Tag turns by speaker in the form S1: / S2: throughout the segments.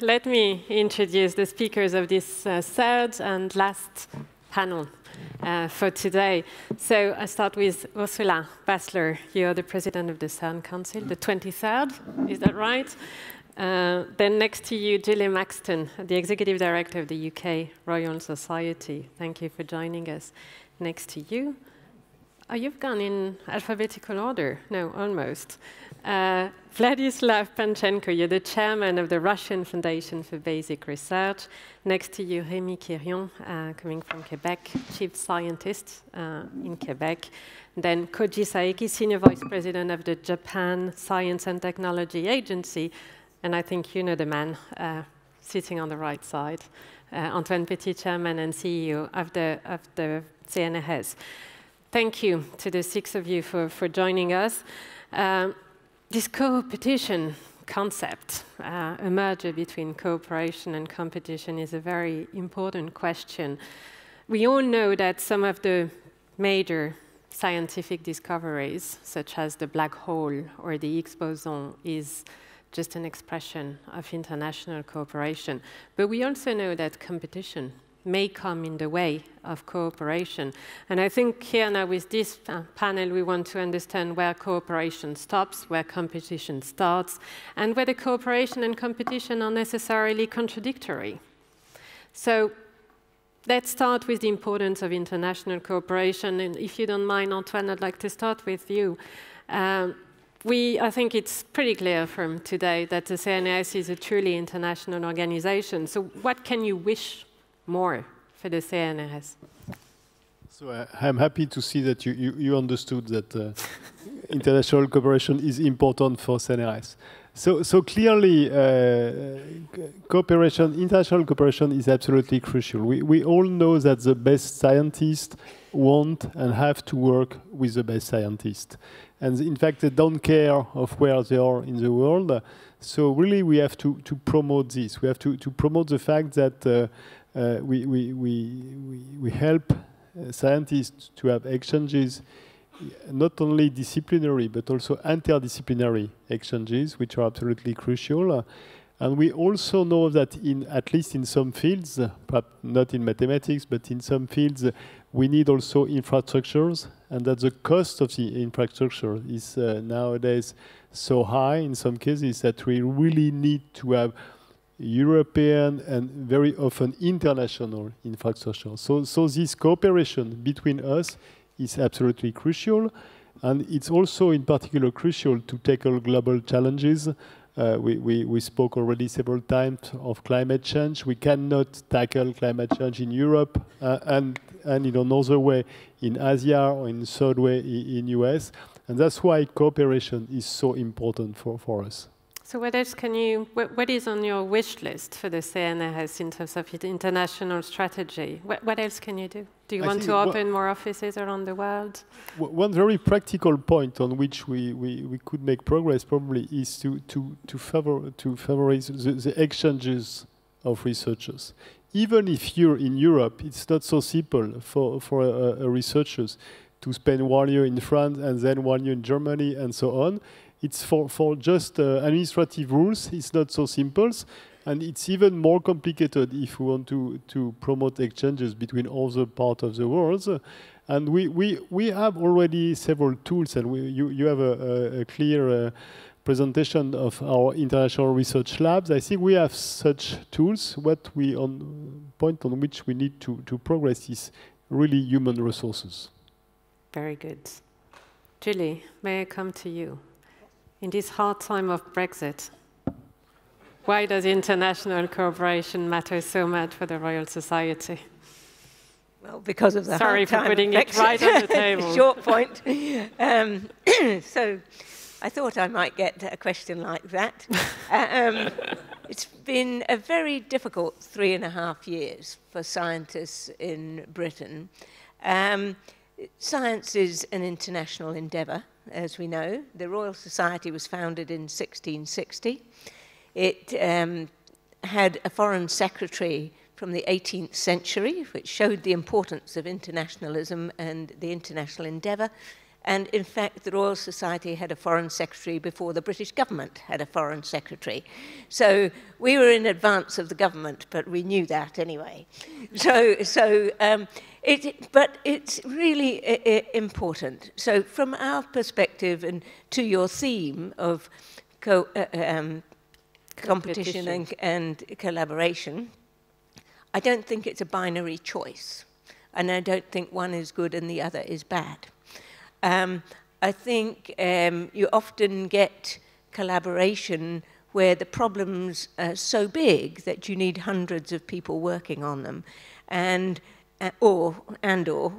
S1: Let me introduce the speakers of this third and last panel for today. So I start with Ursula Bassler. You're the president of the CERN Council, the 23rd, is that right? Then next to you, Gilles Maxton, the executive director of the UK Royal Society. Thank you for joining us. Next to you, oh, you've gone in alphabetical order. No, almost. Vladislav Panchenko, you're the chairman of the Russian Foundation for Basic Research. Next to you, Rémi Quirion, coming from Quebec, chief scientist in Quebec. Then Koji Saeki, senior vice president of the Japan Science and Technology Agency. And I think you know the man sitting on the right side, Antoine Petit, chairman and CEO of the CNRS. Thank you to the six of you for joining us. This coopetition concept, a merger between cooperation and competition, is a very important question. We all know that some of the major scientific discoveries, such as the black hole or the Higgs boson, is just an expression of international cooperation. But we also know that competition may come in the way of cooperation. And I think here now with this panel, we want to understand where cooperation stops, where competition starts, and whether cooperation and competition are necessarily contradictory. So let's start with the importance of international cooperation. And if you don't mind, Antoine, I'd like to start with you. I think it's pretty clear from today that the CNRS is a truly international organization. So what can you wish more for the CNRS?
S2: So I'm happy to see that you understood that international cooperation is important for CNRS. So clearly, international cooperation is absolutely crucial. We all know that the best scientists want and have to work with the best scientists. And in fact, they don't care of where they are in the world. So really, we have to promote this. We have to promote the fact that we help scientists to have exchanges, not only disciplinary, but also interdisciplinary exchanges, which are absolutely crucial. And we also know that at least in some fields, perhaps not in mathematics, but in some fields, we need also infrastructures, and that the cost of the infrastructure is nowadays so high in some cases that we really need to have European and very often international infrastructure. So this cooperation between us is absolutely crucial, and it's also in particular crucial to tackle global challenges. We spoke already several times of climate change. We cannot tackle climate change in Europe and in another way in Asia or in third way in US. And that's why cooperation is so important for us.
S1: So what else what is on your wish list for the CNRS in terms of international strategy? What else can you do? Do you want to open more offices around the world?
S2: One very practical point on which we could make progress probably is to favorize the exchanges of researchers. Even if you're in Europe, it's not so simple for researchers to spend 1 year in France and then 1 year in Germany and so on. It's for just administrative rules. It's not so simple, and it's even more complicated if we want to promote exchanges between other parts of the world. And we have already several tools, and you have a clear presentation of our international research labs. I think we have such tools. What point on which we need to progress is really human resources.
S1: Very good. Julie, may I come to you? In this hard time of Brexit, why does international cooperation matter so much for the Royal Society?
S3: Well, because of the
S1: Sorry
S3: hard time
S1: for putting
S3: of
S1: it right on the table.
S3: Short point. So I thought I might get a question like that. It's been a very difficult 3.5 years for scientists in Britain. Science is an international endeavour, as we know. The Royal Society was founded in 1660. It had a foreign secretary from the 18th century, which showed the importance of internationalism and the international endeavour. And in fact, the Royal Society had a foreign secretary before the British government had a foreign secretary. So we were in advance of the government, but we knew that anyway. But it's really important. So from our perspective, and to your theme of competition and collaboration, I don't think it's a binary choice. And I don't think one is good and the other is bad. I think you often get collaboration where the problems are so big that you need hundreds of people working on them, or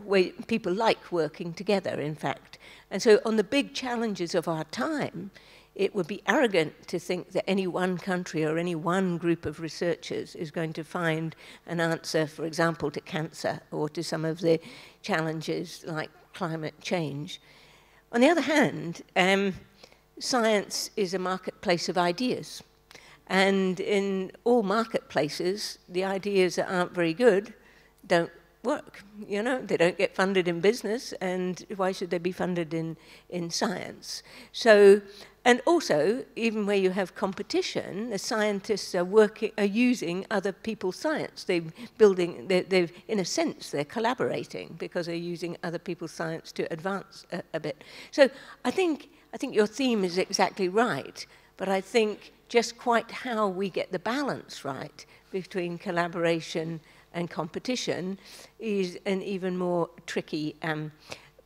S3: where people like working together, in fact. And so on the big challenges of our time, it would be arrogant to think that any one country or any one group of researchers is going to find an answer, for example, to cancer or to some of the challenges like climate change. On the other hand, science is a marketplace of ideas. And in all marketplaces, the ideas that aren't very good don't work. You know, they don't get funded in business, and why should they be funded in science? So, and also, even where you have competition, the scientists are using other people's science. In a sense, they're collaborating because they're using other people's science to advance a bit. So I think your theme is exactly right, but I think just quite how we get the balance right between collaboration and competition is an even more tricky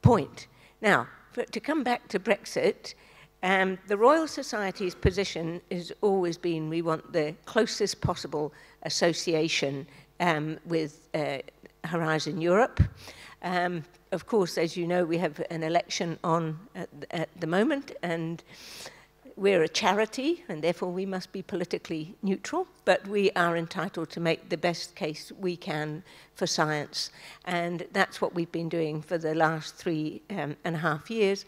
S3: point. Now, to come back to Brexit, the Royal Society's position has always been we want the closest possible association with Horizon Europe. Of course, as you know, we have an election on at the moment, and we're a charity, and therefore we must be politically neutral, but we are entitled to make the best case we can for science. And that's what we've been doing for the last 3.5 years.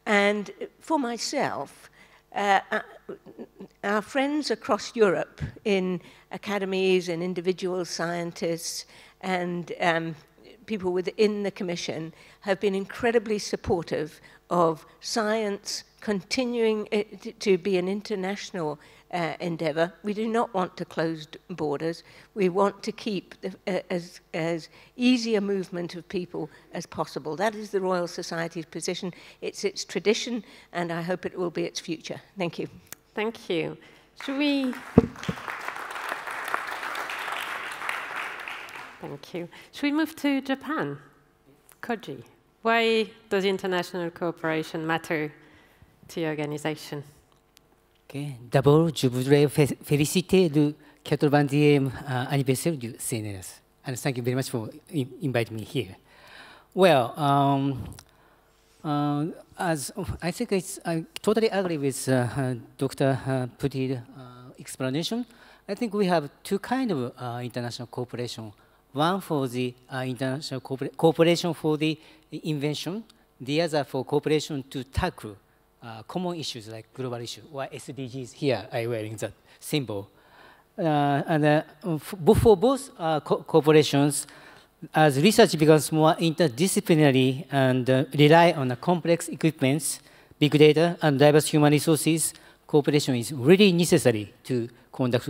S3: And for myself, our friends across Europe in academies and individual scientists and people within the Commission have been incredibly supportive of science continuing to be an international endeavour. We do not want to close borders. We want to keep as easy a movement of people as possible. That is the Royal Society's position. It's its tradition, and I hope it will be its future. Thank you.
S1: Thank you. Should we... Thank you. Should we move to Japan? Koji, why does international cooperation matter to your organization?
S4: Okay. D'abord, je voudrais féliciter le 80e anniversaire du CNRS. And thank you very much for inviting me here. Well, as I think I totally agree with Dr. Petit's explanation. I think we have two kinds of international cooperation. One for the international cooperation for the invention, the other for cooperation to tackle common issues like global issues, or SDGs. Here I'm wearing that symbol. For both cooperations, as research becomes more interdisciplinary and rely on complex equipments, big data, and diverse human resources, cooperation is really necessary to conduct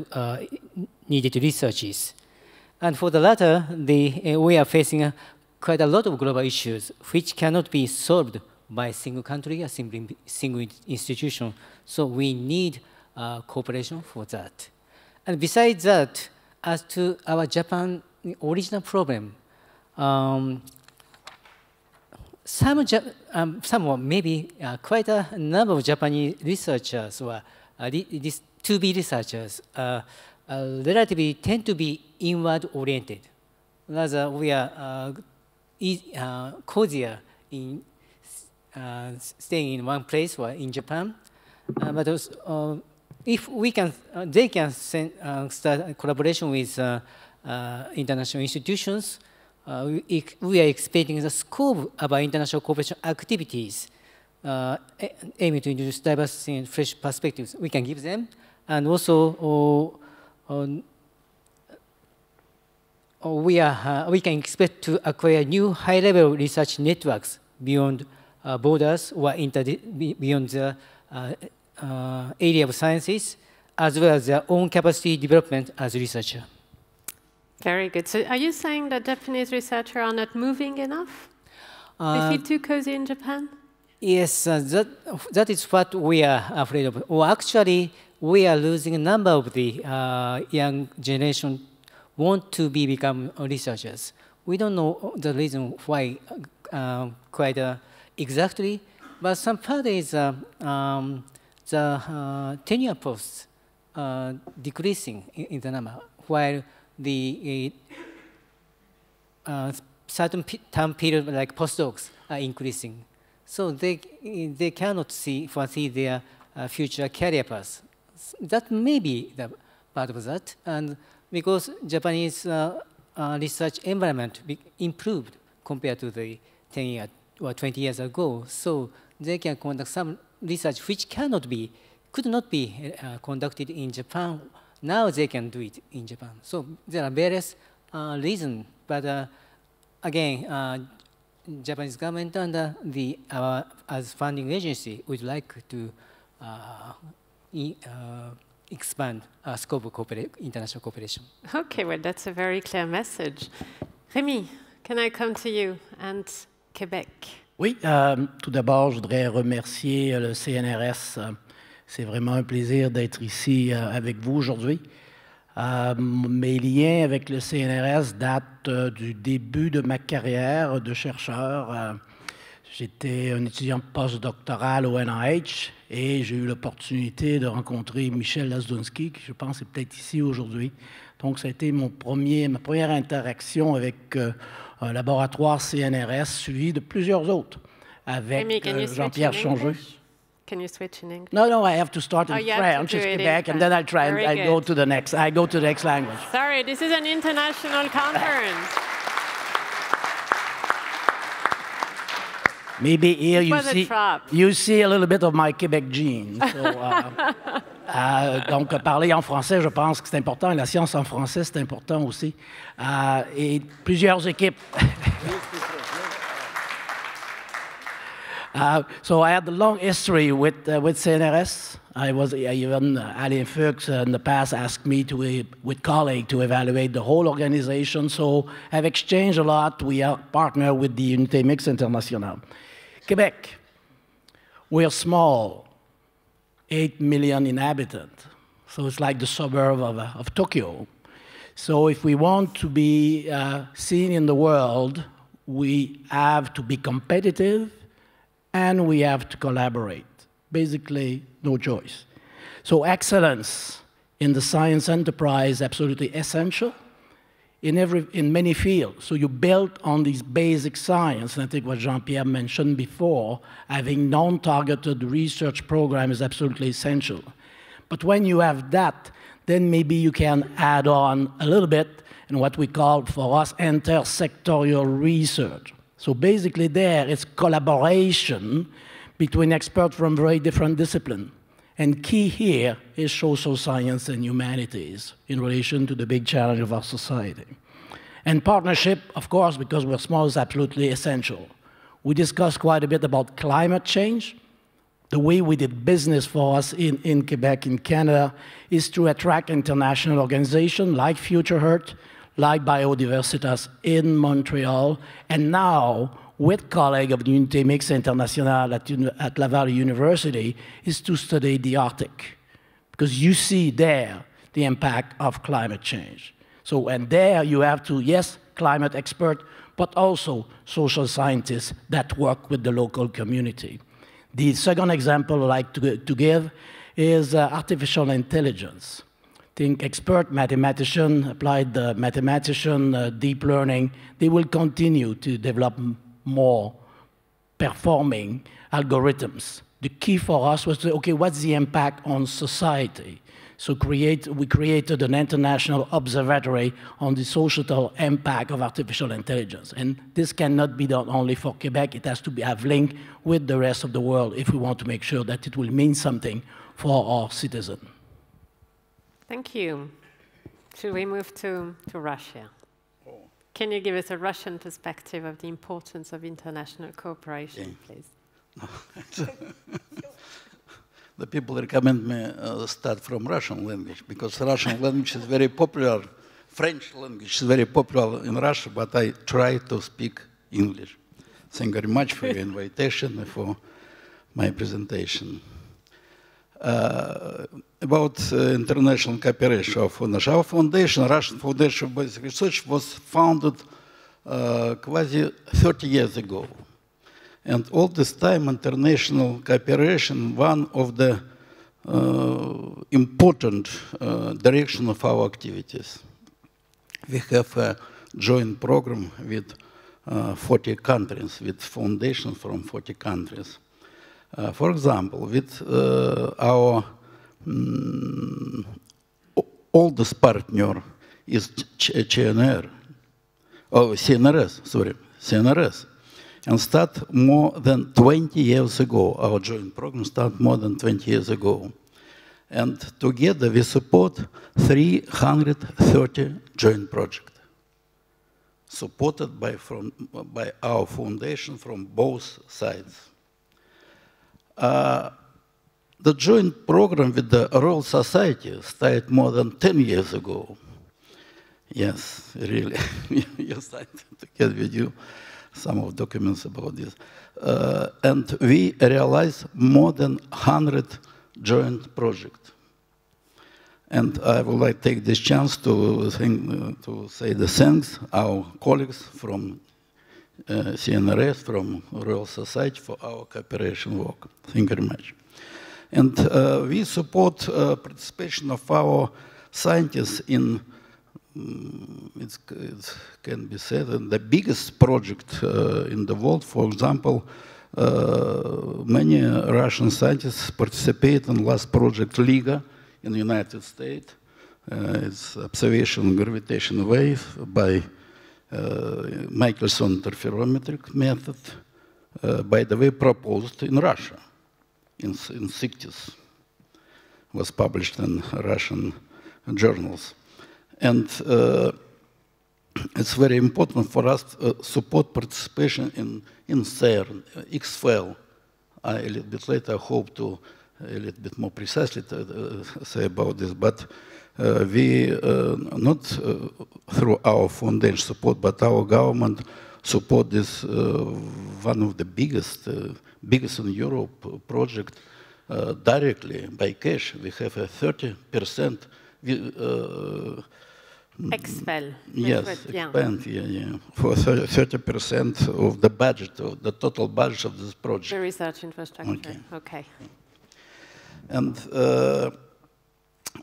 S4: needed researches. And for the latter, we are facing quite a lot of global issues which cannot be solved by a single country or single institution. So we need cooperation for that. And besides that, as to our Japan original problem, maybe quite a number of Japanese researchers or to-be researchers relatively tend to be inward-oriented. Rather, we are cozier in staying in one place or in Japan. But also, if we can, they can start collaboration with international institutions. We are expanding the scope of our international cooperation activities, aiming to introduce diversity and fresh perspectives. We can give them, and also we can expect to acquire new high-level research networks beyond borders or beyond the area of sciences, as well as their own capacity development as a researcher.
S1: Very good. So are you saying that Japanese researchers are not moving enough? They feel too cozy in Japan?
S4: Yes, that is what we are afraid of. Or actually, we are losing a number of the young generation want to become researchers. We don't know the reason why quite exactly, but some part is the tenure posts decreasing in the number, while the certain time period like postdocs are increasing. So they cannot foresee their future career paths. That may be the part of that, and because Japanese research environment improved compared to the 10 years or 20 years ago, so they can conduct some research which could not be conducted in Japan. Now they can do it in Japan. So there are various reasons, but again, Japanese government and as funding agency would like to expand our scope of international cooperation.
S1: Okay, well, that's a very clear message. Rémi, can I come to you and Quebec?
S5: Oui, tout d'abord, je voudrais remercier le CNRS. C'est vraiment un plaisir d'être ici avec vous aujourd'hui. Mes liens avec le CNRS datent du début de ma carrière de chercheur. J'étais un étudiant postdoctoral au NIH et j'ai eu l'opportunité de rencontrer Michel Lazdunski, qui je pense est peut-être ici aujourd'hui. Donc, ça a été ma première interaction avec un laboratoire CNRS suivi de plusieurs autres avec Jean-Pierre Changeux.
S1: Can you switch in English?
S5: No, I have to start in French, it's Quebec, and then I'll try and I go to the next language.
S1: Sorry, this is an international conference.
S5: Maybe here you see a little bit of my Quebec gene. So, donc, parler en français, je pense que c'est important. La science en français, c'est important aussi. Et plusieurs équipes. So I had a long history with CNRS. Even Alain Fuchs in the past asked me with colleagues to evaluate the whole organization. So I've exchanged a lot. We are partnered with the Unité Mixte Internationale. Quebec, we're small, 8 million inhabitants. So it's like the suburb of Tokyo. So if we want to be seen in the world, we have to be competitive and we have to collaborate. Basically, no choice. So excellence in the science enterprise is absolutely essential in many fields. So you build on these basic science, and I think what Jean-Pierre mentioned before, having non-targeted research program is absolutely essential. But when you have that, then maybe you can add on a little bit in what we call, for us, intersectorial research. So basically there, it's collaboration between experts from very different disciplines. And key here is social science and humanities in relation to the big challenge of our society. And partnership, of course, because we're small, is absolutely essential. We discussed quite a bit about climate change. The way we did business for us in Quebec, in Canada, is to attract international organizations like Future Earth, like Biodiversitas in Montreal, and now, with colleagues of the Unité Mixte Internationale at Laval University, is to study the Arctic. Because you see there the impact of climate change. So, and there you have to, yes, climate expert, but also social scientists that work with the local community. The second example I'd like to give is artificial intelligence. Think expert mathematician, applied mathematician, deep learning, they will continue to develop more performing algorithms. The key for us was to, okay, what's the impact on society? So we created an international observatory on the societal impact of artificial intelligence. And this cannot be done only for Quebec. It has to have link with the rest of the world if we want to make sure that it will mean something for our citizens.
S1: Thank you. Should we move to Russia? Can you give us a Russian perspective of the importance of international cooperation, please?
S6: The people recommend me start from Russian language, because Russian language is very popular. French language is very popular in Russia, but I try to speak English. Thank you very much for your invitation and for my presentation. About international cooperation of foundation. Our foundation, Russian Foundation for Basic Research, was founded quasi 30 years ago. And all this time, international cooperation, one of the important direction of our activities. We have a joint program with 40 countries, with foundations from 40 countries. For example, with our oldest partner is CNRS. And start more than 20 years ago. Our joint program started more than 20 years ago. And together we support 330 joint projects, supported by our foundation from both sides. The joint program with the Royal Society started more than 10 years ago. Yes, really. Yes, I together with you some of documents about this. And we realized more than 100 joint projects. And I would like to take this chance to say the thanks our colleagues from CNRS, from Royal Society for our cooperation work. Thank you very much. And we support participation of our scientists in it can be said, the biggest project in the world. For example, many Russian scientists participate in last project LIGA in the United States. It's observation gravitation wave by Michelson interferometric method, by the way, proposed in Russia in 60s. Was published in Russian journals. And it's very important for us to support participation in CERN, XFEL. I a little bit later hope to a little bit more precisely say about this, but we, not through our foundation support, but our government support this one of the biggest in Europe project directly by cash. We have a 30%.
S1: XFEL.
S6: Yes, expand, yeah. For 30% of the budget, of the total budget of this project.
S1: The research infrastructure, okay.
S6: And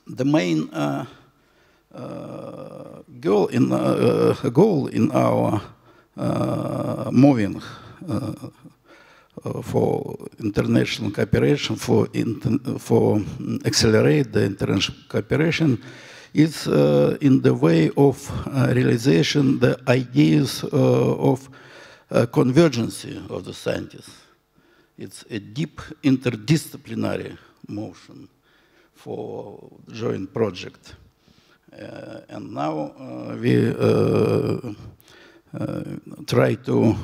S6: the main goal in our moving for international cooperation, for accelerate the international cooperation, is in the way of realization the ideas of convergence of the scientists. It's a deep interdisciplinary motion for joint project. And now we try to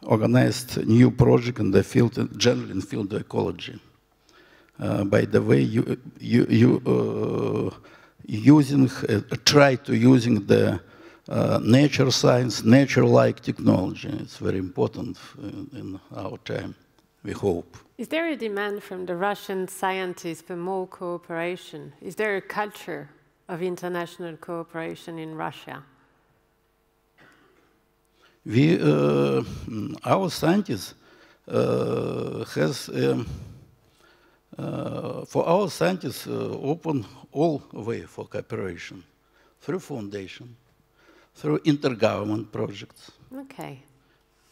S6: organize a new project in the field, generally in field of ecology. By the way, try to using the nature science, nature-like technology. It's very important in our time, we hope.
S1: Is there a demand from the Russian scientists for more cooperation? Is there a culture of international cooperation in Russia?
S6: Our scientists has for our scientists open all way for cooperation through foundation, through intergovernment projects.
S1: Okay.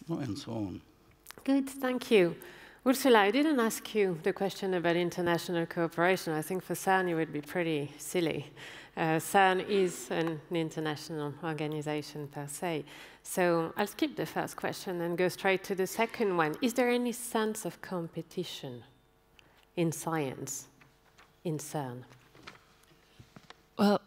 S6: And so on.
S1: Good, thank you. Ursula, I didn't ask you the question about international cooperation. I think for CERN it would be pretty silly. CERN is an international organization per se. So I'll skip the first question and go straight to the second one. Is there any sense of competition in science, in CERN?
S7: Well,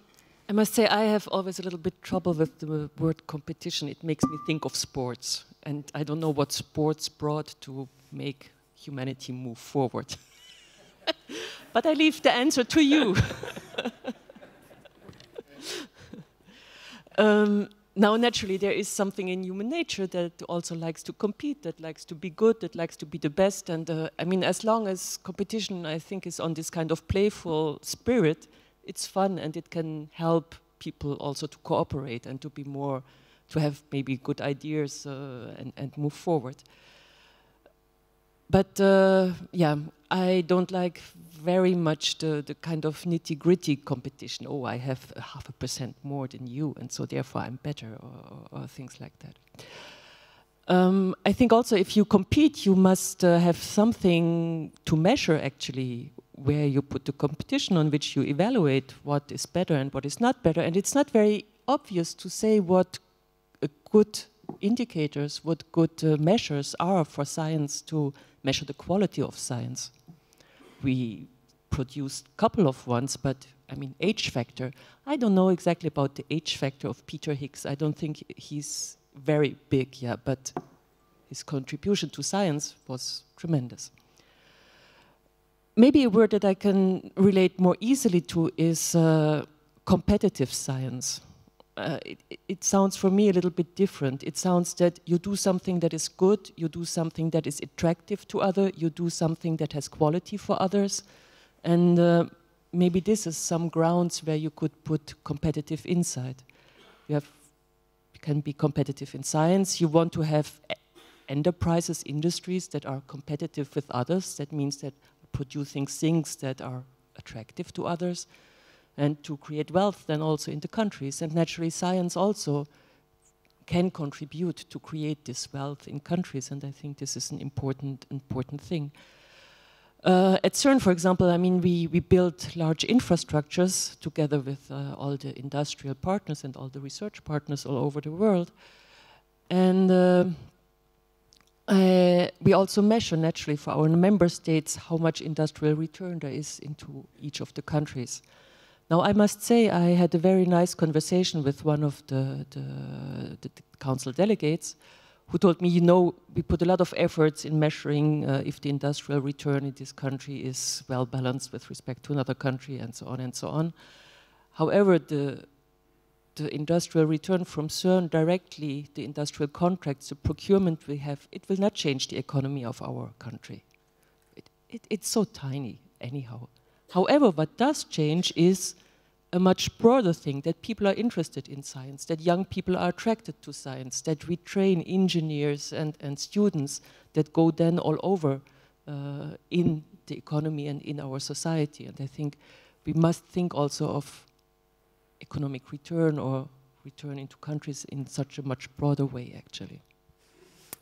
S7: I must say I have always a little bit trouble with the word competition. It makes me think of sports. And I don't know what sports brought to make humanity move forward. But I leave the answer to you. Now, naturally, there is something in human nature that also likes to compete, that likes to be good, that likes to be the best. And I mean, as long as competition, I think, is on this kind of playful spirit, it's fun and it can help people also to cooperate and to be more, to have maybe good ideas and move forward. But yeah, I don't like very much the kind of nitty-gritty competition. Oh, I have 0.5% more than you, and so therefore I'm better, or things like that. I think also if you compete, you must have something to measure actually where you put the competition, on which you evaluate what is better and what is not better. And it's not very obvious to say what good indicators, what good measures are for science to measure the quality of science. We produced a couple of ones, but I mean, H factor. I don't know exactly about the H factor of Peter Higgs. I don't think he's very big, yeah, but his contribution to science was tremendous. Maybe a word that I can relate more easily to is competitive science. It sounds for me a little bit different. It sounds that you do something that is good, you do something that is attractive to others, you do something that has quality for others, and maybe this is some grounds where you could put competitive insight. You can be competitive in science. You want to have enterprises, industries that are competitive with others. That means that producing things that are attractive to others, and to create wealth then also in the countries. And naturally, science also can contribute to create this wealth in countries, and I think this is an important thing. At CERN, for example, I mean, we built large infrastructures together with all the industrial partners and all the research partners all over the world. And we also measure, naturally, for our member states, how much industrial return there is into each of the countries. Now, I must say, I had a very nice conversation with one of the council delegates who told me, you know, we put a lot of efforts in measuring if the industrial return in this country is well balanced with respect to another country, and so on and so on. However, the industrial return from CERN directly, the industrial contracts, the procurement we have, it will not change the economy of our country. It's so tiny, anyhow. However, what does change is a much broader thing, that people are interested in science, that young people are attracted to science, that we train engineers and students that go then all over in the economy and in our society. And I think we must think also of economic return or return into countries in such a much broader way, actually.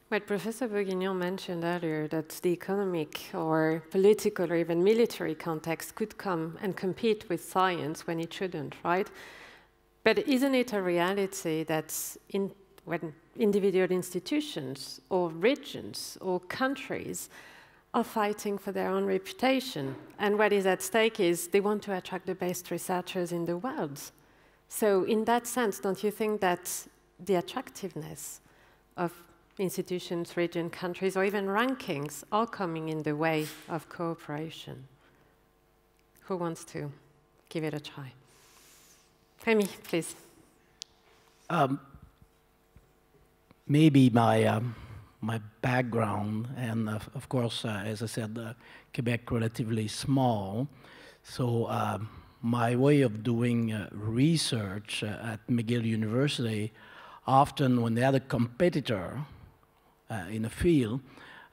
S1: What Professor Bourguignon mentioned earlier, that the economic or political or even military context could come and compete with science when it shouldn't, right? But isn't it a reality that when individual institutions or regions or countries are fighting for their own reputation, and what is at stake is they want to attract the best researchers in the world. So in that sense, don't you think that the attractiveness of institutions, region, countries, or even rankings are coming in the way of cooperation? Who wants to give it a try? Rémi, please.
S5: Maybe my background, and of course, as I said, Quebec relatively small, so my way of doing research at McGill University, often when they had a competitor in a field,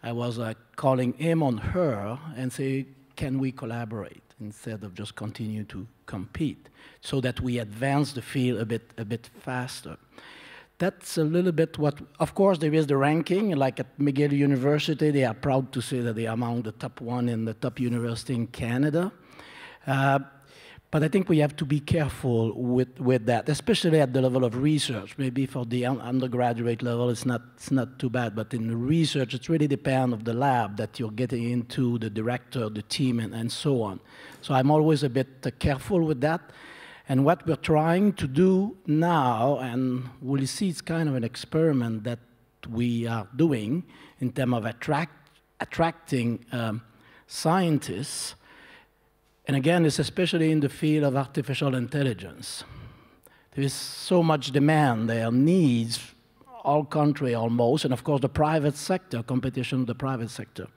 S5: I was calling him on her and say, can we collaborate, instead of just continue to compete, so that we advance the field a bit faster. That's a little bit what, of course, there is the ranking. Like at McGill University, they are proud to say that they are among the top 1 in the top university in Canada. But I think we have to be careful with that, especially at the level of research. Maybe for the undergraduate level, it's not too bad, but in the research, it really depends on the lab that you're getting into, the director, the team, and so on. So I'm always a bit careful with that. And what we're trying to do now, and we'll see, it's kind of an experiment, that we are doing in terms of attracting scientists. And again, it's especially in the field of artificial intelligence. There is so much demand, there are needs, all country almost, and of course the private sector, competition with the private sector.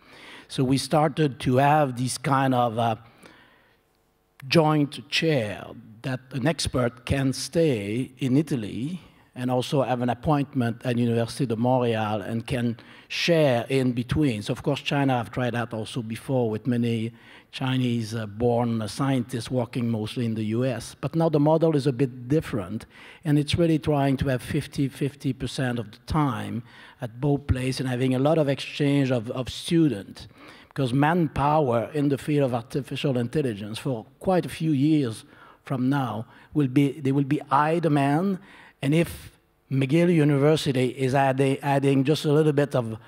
S5: So we started to have this kind of joint chair that an expert can stay in Italy and also have an appointment at University de Montreal and can share in between. So of course China have tried that also before with many Chinese-born scientists working mostly in the US. But now the model is a bit different, and it's really trying to have 50% of the time at both places and having a lot of exchange of students. Because manpower in the field of artificial intelligence for quite a few years from now will be high demand, and if McGill University is adding just a little bit of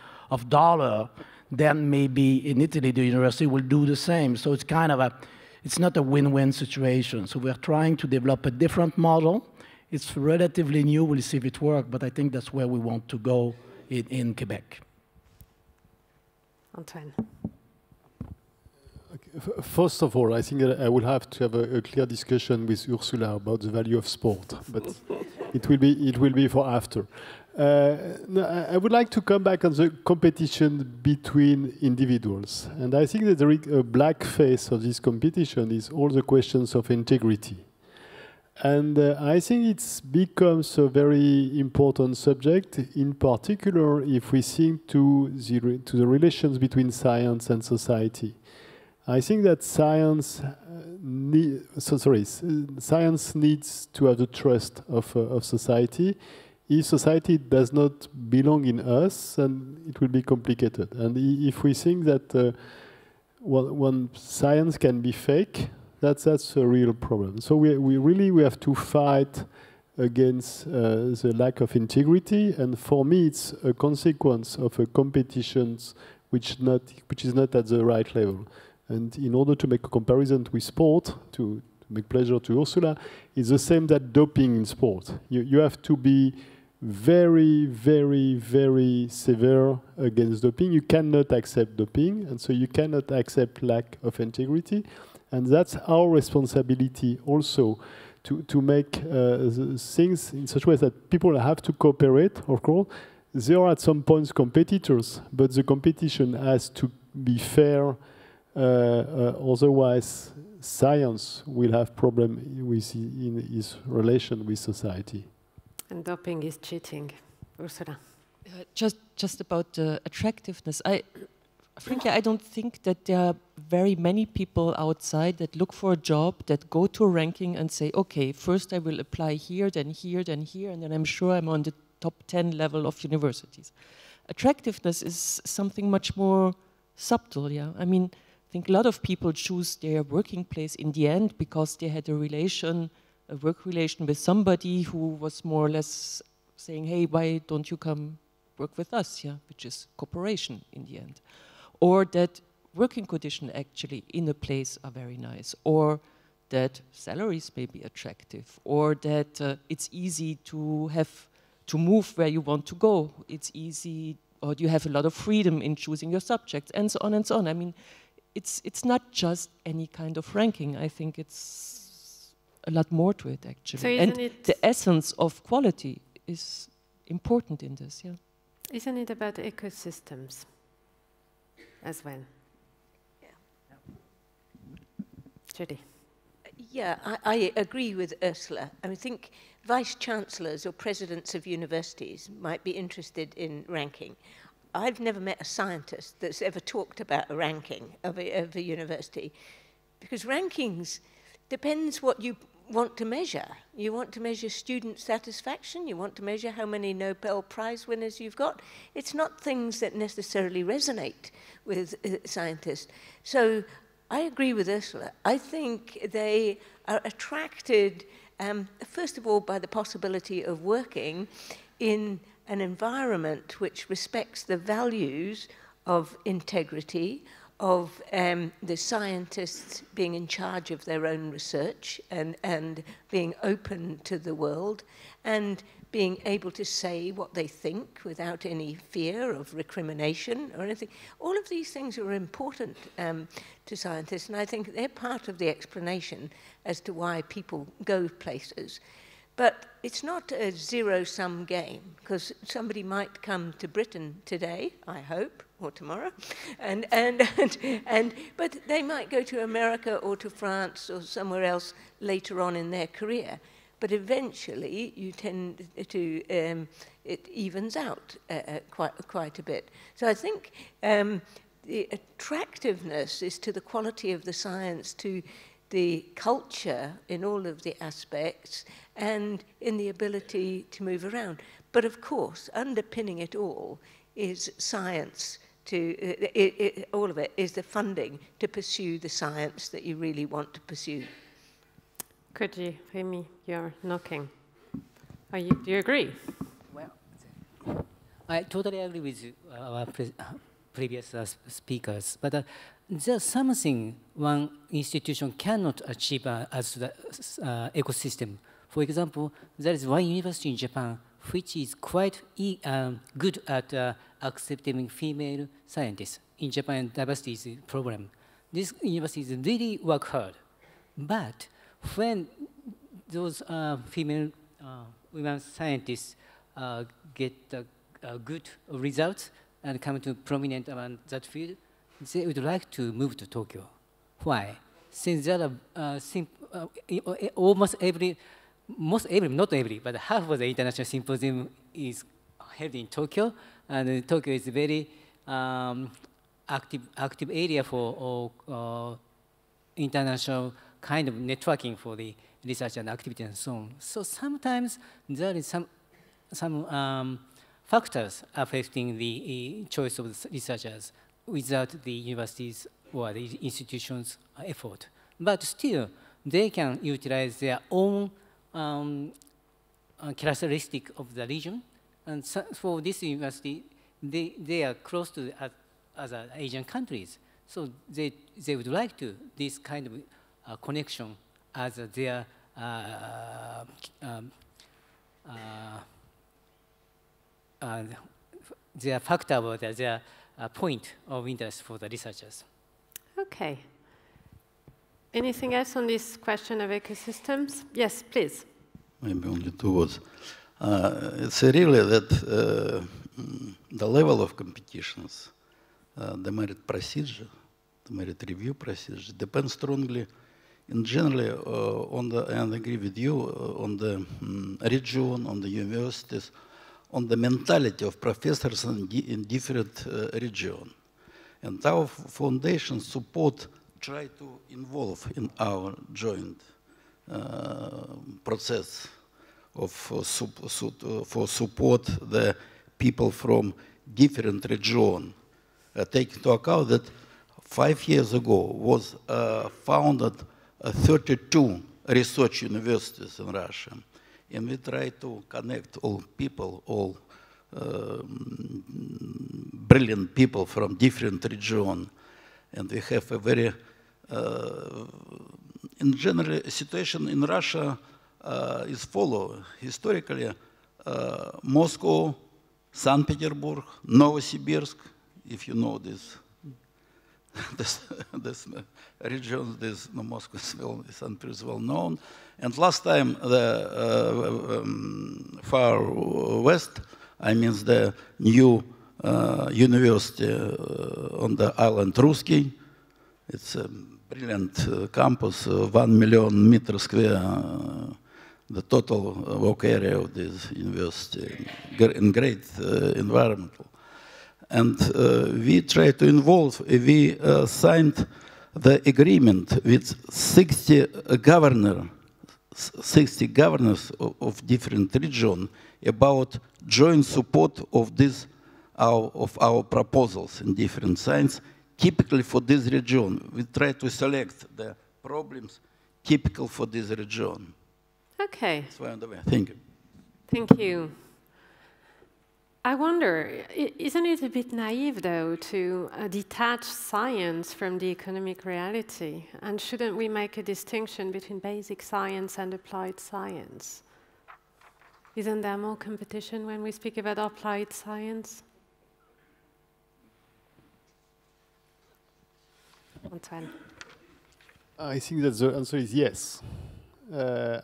S5: dollar, then maybe in Italy the university will do the same. So it's kind of it's not a win-win situation. So we're trying to develop a different model. It's relatively new, we'll see if it works, but I think that's where we want to go in Quebec.
S1: Antoine.
S2: First of all, I think I will have to have a clear discussion with Ursula about the value of sport, but it will be for after. No, I would like to come back on the competition between individuals, and I think that the black face of this competition is all the questions of integrity, and I think it becomes a very important subject, in particular if we think to the relations between science and society. I think that science needs to have the trust of society. If society does not belong in us, then it will be complicated. And if we think that one science can be fake, that's a real problem. So we really have to fight against the lack of integrity. And for me, it's a consequence of a competition which is not at the right level. And in order to make a comparison with sport, to make pleasure to Ursula, it's the same that doping in sport. You have to be very, very, very severe against doping. You cannot accept doping, and so you cannot accept lack of integrity. And that's our responsibility also to make things in such a way that people have to cooperate, of course. There are at some points competitors, but the competition has to be fair. Otherwise, science will have problem in its relation with society.
S1: And doping is cheating. Ursula.
S7: Just about the attractiveness. Frankly, I don't think that there are very many people outside that look for a job, that go to a ranking and say, okay, first I will apply here, then here, then here, and then I'm sure I'm on the top 10 level of universities. Attractiveness is something much more subtle, yeah. I mean, I think a lot of people choose their working place in the end because they had a work relation with somebody who was more or less saying, hey, why don't you come work with us, yeah, which is cooperation in the end. Or that working conditions actually in a place are very nice, or that salaries may be attractive, or that it's easy to move where you want to go. It's easy, or you have a lot of freedom in choosing your subjects, and so on and so on. I mean, it's not just any kind of ranking. I think it's a lot more to it, actually.
S1: So
S7: and the essence of quality is important in this, yeah.
S1: Isn't it about ecosystems as well?
S3: Yeah.
S1: Judy.
S3: Yeah, I agree with Ursula. I think vice-chancellors or presidents of universities might be interested in ranking. I've never met a scientist that's ever talked about a ranking of a university, because rankings depends what you want to measure. You want to measure student satisfaction, you want to measure how many Nobel Prize winners you've got. It's not things that necessarily resonate with scientists. So I agree with Ursula. I think they are attracted, first of all, by the possibility of working in an environment which respects the values of integrity, of the scientists being in charge of their own research and being open to the world and being able to say what they think without any fear of recrimination or anything. All of these things are important to scientists, and I think they're part of the explanation as to why people go places. But it's not a zero-sum game, because somebody might come to Britain today, I hope, or tomorrow, but they might go to America or to France or somewhere else later on in their career. But eventually, you tend to, it evens out quite a bit. So I think the attractiveness is to the quality of the science, to the culture in all of the aspects, and in the ability to move around. But of course, underpinning it all is science. All of it is the funding to pursue the science that you really want to pursue.
S1: Koji, Rémi, you're knocking. Do you agree?
S4: Well, I totally agree with our previous speakers, but there's something one institution cannot achieve as the ecosystem. For example, there is one university in Japan which is quite good at accepting female scientists. In Japan, diversity is a problem. This university really work hard, but when those female women scientists get good results and come to prominent around that field, they would like to move to Tokyo. Why? Since there are almost every, not every, but half of the international symposium is held in Tokyo, and Tokyo is a very active area for international kind of networking for the research and activity and so on. So sometimes there is some factors affecting the choice of the researchers without the universities or the institutions' effort. But still, they can utilize their own characteristic of the region. And so for this university, they are close to other Asian countries. So they would like to this kind of connection as their factor or their point of interest for the researchers.
S1: Okay. Anything else on this question of ecosystems? Yes, please.
S6: Maybe only 2 words. It's really that the level of competitions, the merit procedure, the merit review procedure depends strongly, in generally, and I agree with you, on the region, on the universities, on the mentality of professors in different regions. And our foundation support try to involve in our joint process of for support the people from different regions. Take into account that 5 years ago was founded 32 research universities in Russia. And we try to connect all people, all brilliant people from different regions. And we have a very, in general, situation in Russia is follow. Historically, Moscow, St. Petersburg, Novosibirsk, if you know this region, this Moscow is well known. And last time, the far west, I mean the new university on the island Ruski. It's a brilliant campus, 1 million meter square, the total work area of this university, in great environment. And we try to involve, we signed the agreement with 60 governors of different regions about joint support of this, of our proposals in different science, typically for this region. We try to select the problems typical for this region.
S1: Okay.
S6: That's why I'm the way. Thank you.
S1: Thank you. I wonder, isn't it a bit naive, though, to detach science from the economic reality? And shouldn't we make a distinction between basic science and applied science? Isn't there more competition when we speak about applied science? Antoine.
S2: I think that the answer is yes.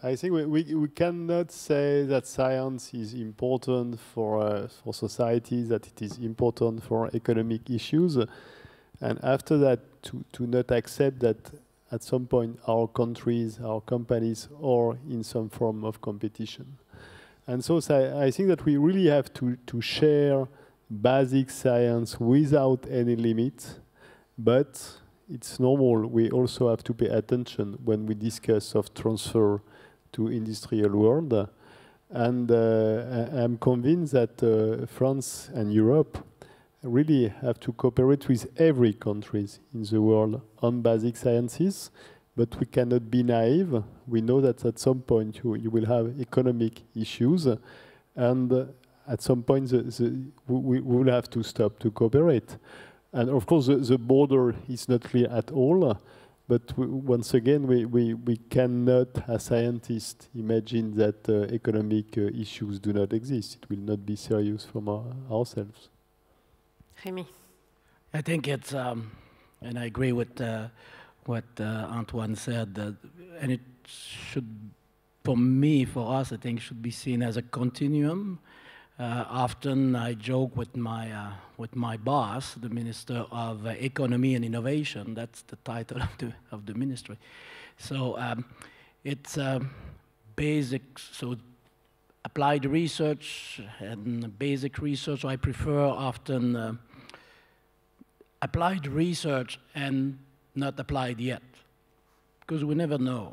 S2: I think we cannot say that science is important for society, that it is important for economic issues, and after that to not accept that at some point our countries, our companies are in some form of competition. And so I think that we really have to share basic science without any limit, but it's normal. We also have to pay attention when we discuss of transfer to industrial world. And I'm convinced that France and Europe really have to cooperate with every country in the world on basic sciences, but we cannot be naive. We know that at some point you will have economic issues, and at some point we will have to stop to cooperate. And of course, the border is not clear at all. But once again, we cannot, as scientists, imagine that economic issues do not exist. It will not be serious from ourselves.
S1: Rémi.
S5: I think it's, and I agree with what Antoine said, and it should, for me, for us, I think it should be seen as a continuum. Often I joke with my boss, the Minister of Economy and Innovation. That's the title of the ministry. So it's basic, so applied research and basic research. I prefer often applied research and not applied yet, because we never know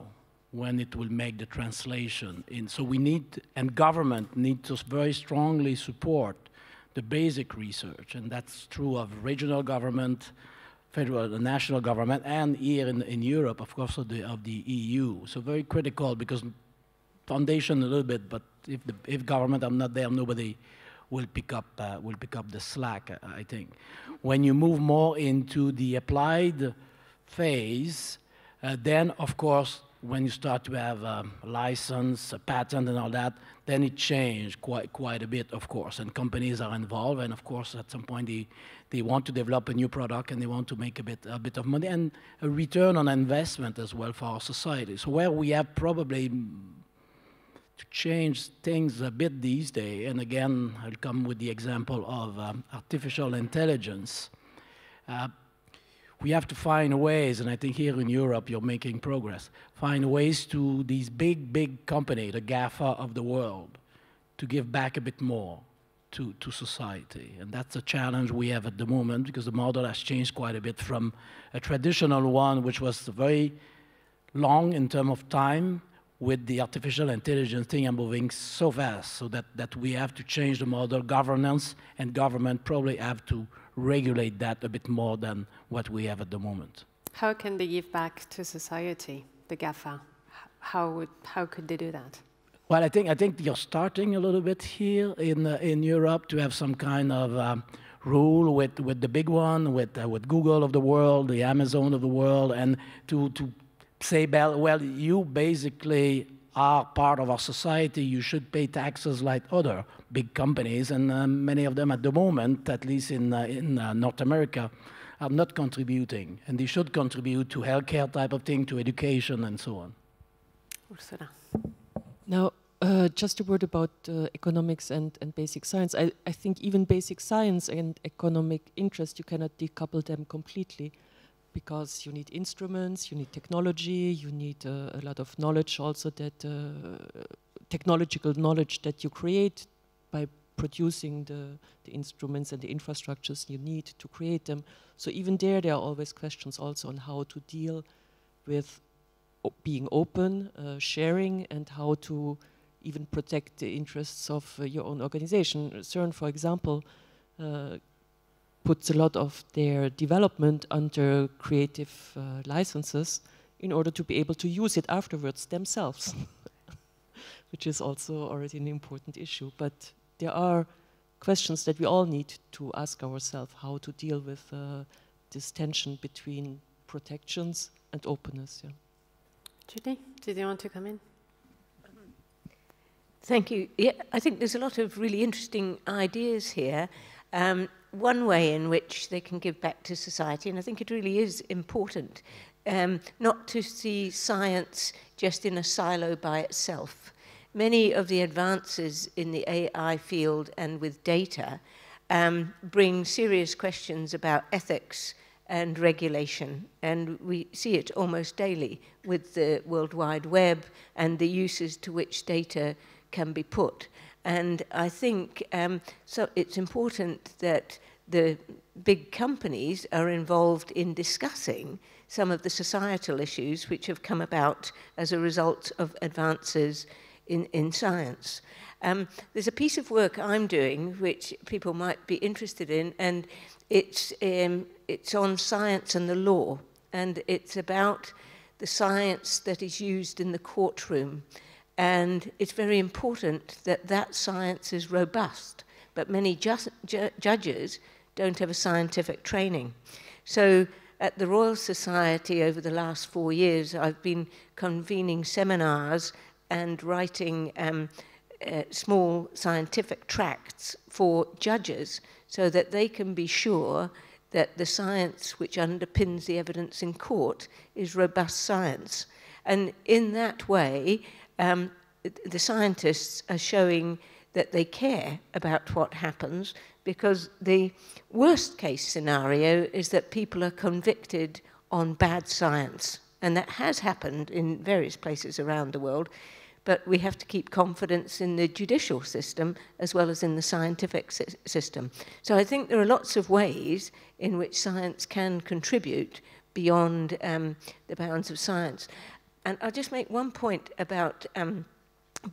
S5: when it will make the translation in. So we need, and government need to very strongly support the basic research, and that's true of regional government, federal, the national government, and here in Europe, of course, of the EU. So very critical, because foundation a little bit, but if government are not there, nobody will pick up the slack, I think. When you move more into the applied phase, then of course, when you start to have a license, a patent and all that, then it changed quite a bit, of course, and companies are involved, and of course, at some point, they want to develop a new product and they want to make a bit of money, and a return on investment as well for our society. So where we have probably to change things a bit these days, and again, I'll come with the example of artificial intelligence. We have to find ways, and I think here in Europe you're making progress, find ways to these big companies, the GAFA of the world, to give back a bit more to society. And that's a challenge we have at the moment, because the model has changed quite a bit from a traditional one, which was very long in terms of time, with the artificial intelligence thing and moving so fast, so that we have to change the model. Governance and government probably have to regulate that a bit more than what we have at the moment.
S1: How can they give back to society, the GAFA? How could they do that?
S5: Well, I think you're starting a little bit here in Europe to have some kind of rule with the big one, with Google of the world, the Amazon of the world, and to say, well, you basically are part of our society, you should pay taxes like other big companies, and many of them at the moment, at least in North America, are not contributing, and they should contribute to healthcare type of thing, to education, and so on.
S1: Ursula.
S7: Now, just a word about economics and basic science. I think even basic science and economic interest, you cannot decouple them completely, because you need instruments, you need technology, you need a lot of knowledge also, that technological knowledge that you create by producing the instruments and the infrastructures you need to create them. So even there are always questions also on how to deal with being open, sharing, and how to even protect the interests of your own organization. CERN, for example, puts a lot of their development under creative licenses in order to be able to use it afterwards themselves, which is also already an important issue. But there are questions that we all need to ask ourselves, how to deal with this tension between protections and openness. Yeah.
S1: Judy, did you want to come in?
S3: Thank you. Yeah, I think there's a lot of really interesting ideas here. One way in which they can give back to society, and I think it really is important, not to see science just in a silo by itself. Many of the advances in the AI field and with data bring serious questions about ethics and regulation, and we see it almost daily with the World Wide Web and the uses to which data can be put. And I think so it's important that the big companies are involved in discussing some of the societal issues which have come about as a result of advances in science. There's a piece of work I'm doing which people might be interested in, and it's on science and the law, and it's about the science that is used in the courtroom. And it's very important that that science is robust, but many judges don't have a scientific training. So at the Royal Society over the last 4 years, I've been convening seminars and writing small scientific tracts for judges so that they can be sure that the science which underpins the evidence in court is robust science. And in that way, the scientists are showing that they care about what happens, because the worst case scenario is that people are convicted on bad science. And that has happened in various places around the world. But we have to keep confidence in the judicial system as well as in the scientific system. So I think there are lots of ways in which science can contribute beyond the bounds of science. And I'll just make one point about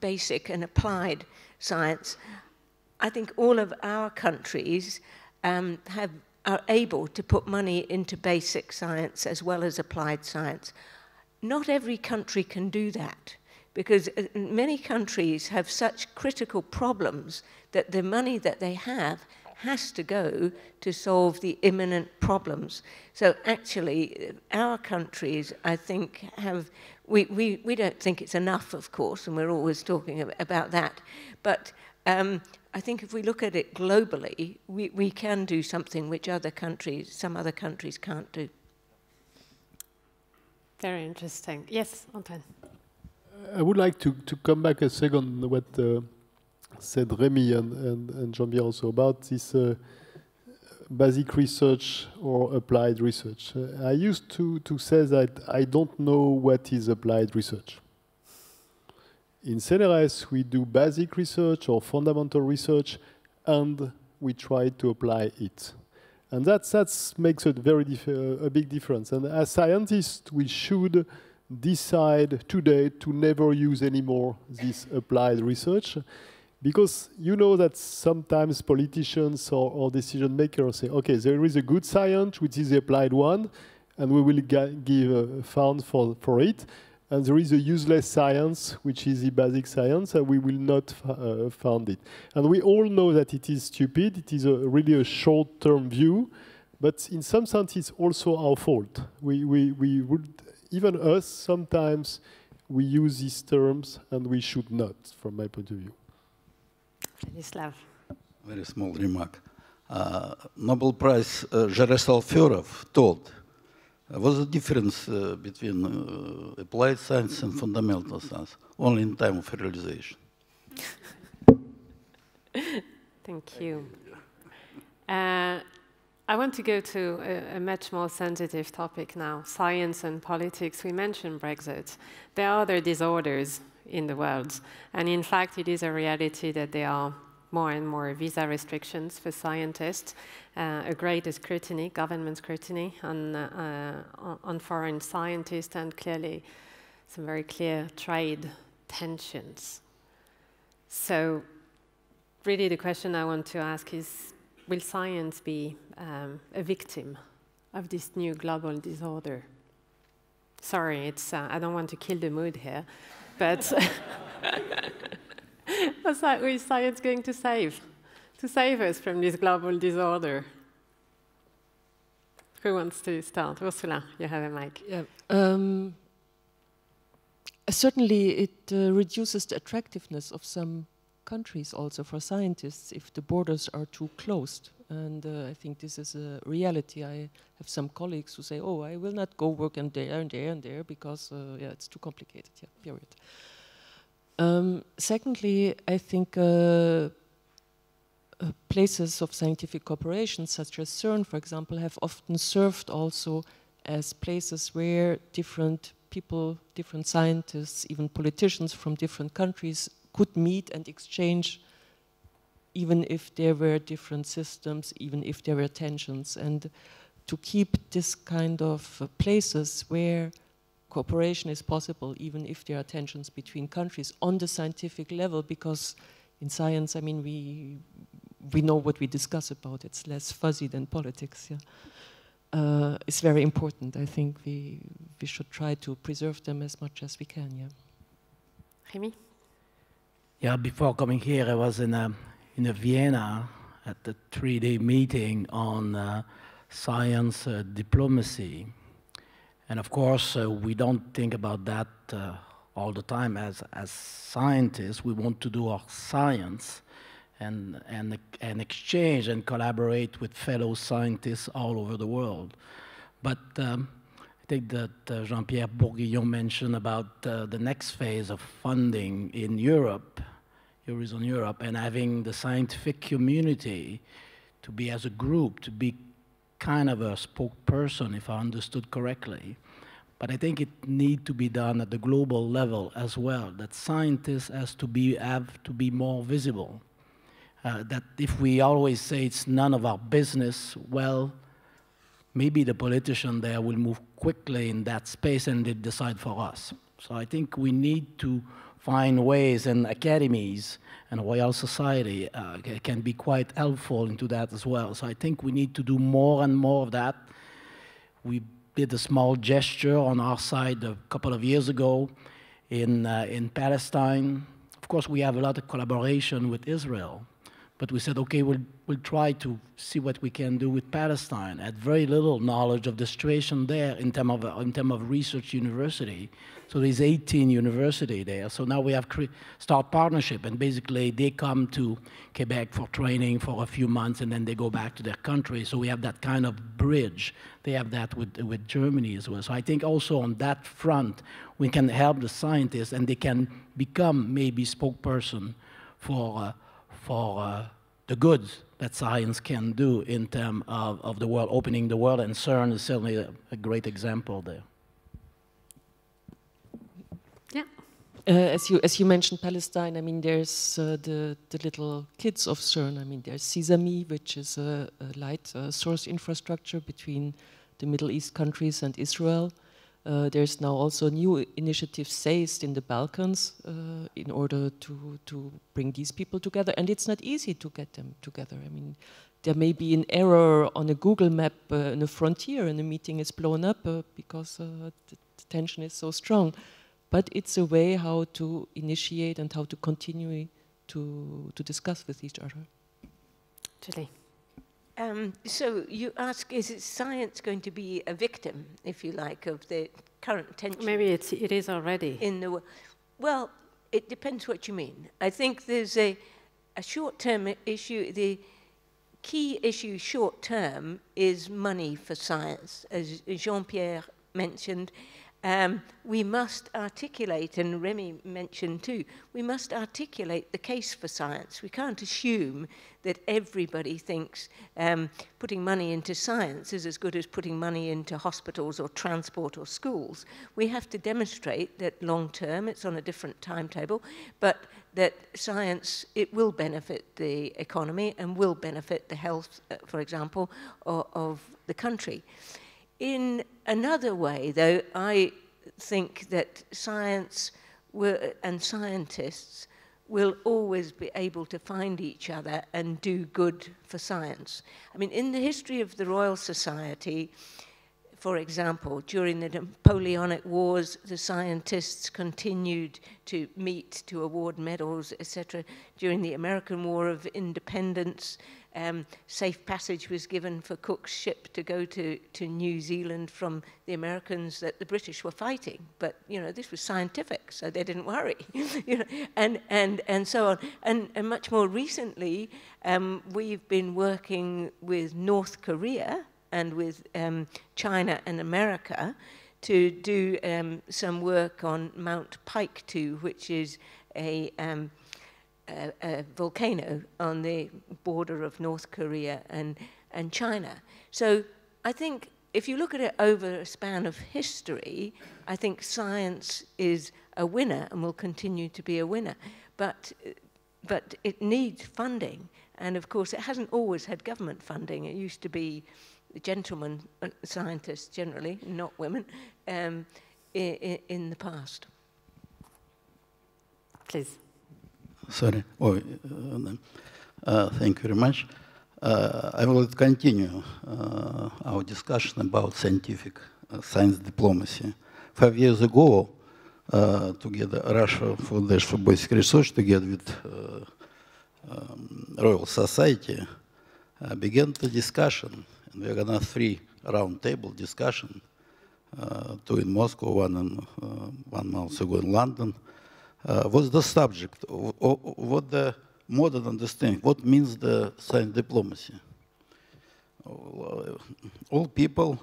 S3: basic and applied science. I think all of our countries are able to put money into basic science as well as applied science. Not every country can do that, because many countries have such critical problems that the money that they have has to go to solve the imminent problems. So actually, our countries, I think, have, we don't think it's enough, of course, and we're always talking about that. But I think if we look at it globally, we can do something which some other countries can't do.
S1: Very interesting. Yes, Antoine.
S2: I would like to come back a second on what said Rémi and Jean-Pierre also about this basic research or applied research. I used to say that I don't know what is applied research. In CNRS, we do basic research or fundamental research, and we try to apply it. And that makes a big difference. And as scientists, we should decide today to never use anymore this applied research, because you know that sometimes politicians or decision makers say, okay, there is a good science, which is the applied one, and we will give a fund for it. And there is a useless science, which is the basic science, and we will not fund it. And we all know that it is stupid. It is really a short-term view, but in some sense, it's also our fault. We would, even us, sometimes we use these terms, and we should not, from my point of view.
S1: Vladislav.
S6: Very small remark. Nobel Prize Jaroslav Furov told, what's the difference between applied science and fundamental science? Only in time of realization.
S1: Thank you. I want to go to a much more sensitive topic now, science and politics. We mentioned Brexit. There are other disorders in the world, and in fact, it is a reality that there are more and more visa restrictions for scientists, a greater scrutiny, government scrutiny on foreign scientists, and clearly some very clear trade tensions. So really the question I want to ask is, will science be a victim of this new global disorder? Sorry, I don't want to kill the mood here, but what's that, is science going to save to save us from this global disorder? Who wants to start? Ursula, you have a mic.
S7: Yeah. Certainly, it reduces the attractiveness of some countries also for scientists if the borders are too closed. And I think this is a reality. I have some colleagues who say, oh, I will not go work in there and there and there because yeah, it's too complicated, yeah, period. Secondly, I think places of scientific cooperation, such as CERN, for example, have often served also as places where different people, different scientists, even politicians from different countries could meet and exchange, even if there were different systems, even if there were tensions, and to keep this kind of places where cooperation is possible, even if there are tensions between countries on the scientific level, because in science, I mean, we know what we discuss about. It's less fuzzy than politics. Yeah. It's very important. I think we should try to preserve them as much as we can. Yeah.
S1: Rémi?
S5: Yeah. Before coming here, I was in Vienna at the 3-day meeting on science diplomacy, and of course we don't think about that all the time as scientists. We want to do our science and exchange and collaborate with fellow scientists all over the world. But I think that Jean-Pierre Bourguignon mentioned about the next phase of funding in Europe, Eurozone Europe, and having the scientific community to be as a group, to be kind of a spokesperson, if I understood correctly. But I think it needs to be done at the global level as well, that scientists have to be more visible. That if we always say it's none of our business, well, maybe the politician there will move quickly in that space and they decide for us. So I think we need to find ways, and academies and Royal Society can be quite helpful into that as well. So I think we need to do more and more of that. We did a small gesture on our side a couple of years ago in Palestine. Of course, we have a lot of collaboration with Israel. But we said, okay, we'll try to see what we can do with Palestine. Had very little knowledge of the situation there in terms of research university. So there's 18 universities there. So now we have start partnership, and basically they come to Quebec for training for a few months, and then they go back to their country. So we have that kind of bridge. They have that with Germany as well. So I think also on that front, we can help the scientists, and they can become maybe spokesperson for the goods that science can do in terms of the world, opening the world, and CERN is certainly a great example there.
S1: Yeah.
S7: As you mentioned Palestine, I mean, there's the little kids of CERN. I mean, there's Sesame, which is a light source infrastructure between the Middle East countries and Israel. There's now also new initiative SEIST in the Balkans in order to bring these people together. And it's not easy to get them together. I mean, there may be an error on a Google map in a frontier and the meeting is blown up because the tension is so strong. But it's a way how to initiate and how to continue to discuss with each other.
S1: Julie.
S3: So you ask, is science going to be a victim, if you like, of the current tension?
S1: Maybe it is already.
S3: In the well, it depends what you mean. I think there's a short-term issue. The key issue short-term is money for science. As Jean-Pierre mentioned, we must articulate, and Rémi mentioned too, we must articulate the case for science. We can't assume that everybody thinks putting money into science is as good as putting money into hospitals or transport or schools. We have to demonstrate that long term, it's on a different timetable, but that science, it will benefit the economy and will benefit the health, for example, of the country. In another way, though, I think that science and scientists will always be able to find each other and do good for science. I mean, in the history of the Royal Society, for example, during the Napoleonic Wars, the scientists continued to meet to award medals, etc. During the American War of Independence, safe passage was given for Cook's ship to go to New Zealand from the Americans that the British were fighting. But, you know, this was scientific, so they didn't worry, you know, and so on. And much more recently, we've been working with North Korea and with China and America to do some work on Mount Pike 2, which is a volcano on the border of North Korea and China. So I think if you look at it over a span of history, I think science is a winner and will continue to be a winner. But it needs funding. And of course, it hasn't always had government funding. It used to be gentlemen scientists generally, not women, in the past.
S1: Please.
S6: Sorry. Oh, thank you very much. I will continue our discussion about science diplomacy. 5 years ago, together, Russia Foundation for Basic Research, together with Royal Society, began the discussion. And we organized 3 round-table discussion, 2 in Moscow, 1 month ago in London. What's the subject? What the modern understanding? What means the science diplomacy? All people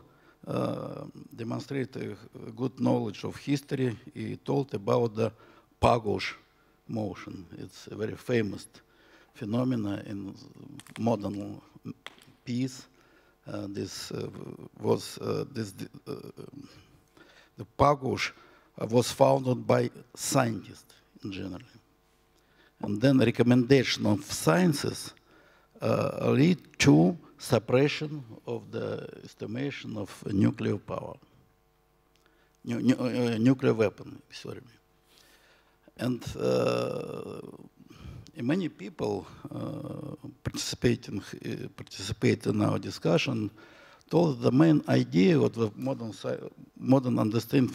S6: demonstrate a good knowledge of history. He told about the Pagos motion. It's a very famous phenomenon in modern peace. The Pagos was founded by scientists in general. And then recommendation of sciences lead to suppression of the estimation of nuclear power, nuclear weapon, sorry. And many people participate in our discussion told the main idea of the modern understanding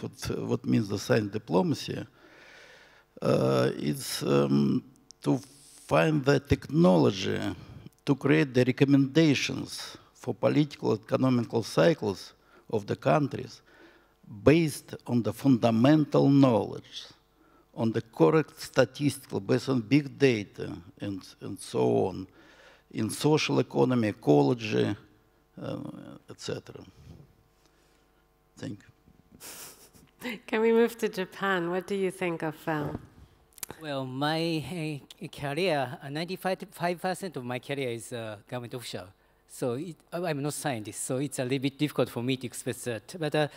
S6: what means the science diplomacy is to find the technology to create the recommendations for political and economical cycles of the countries based on the fundamental knowledge, on the correct statistical, based on big data and so on, in social economy, ecology, etc. Thank you.
S1: Can we move to Japan? What do you think of?
S4: Well, my career, 95% of my career is government official. So I'm not a scientist, so it's a little bit difficult for me to express that. But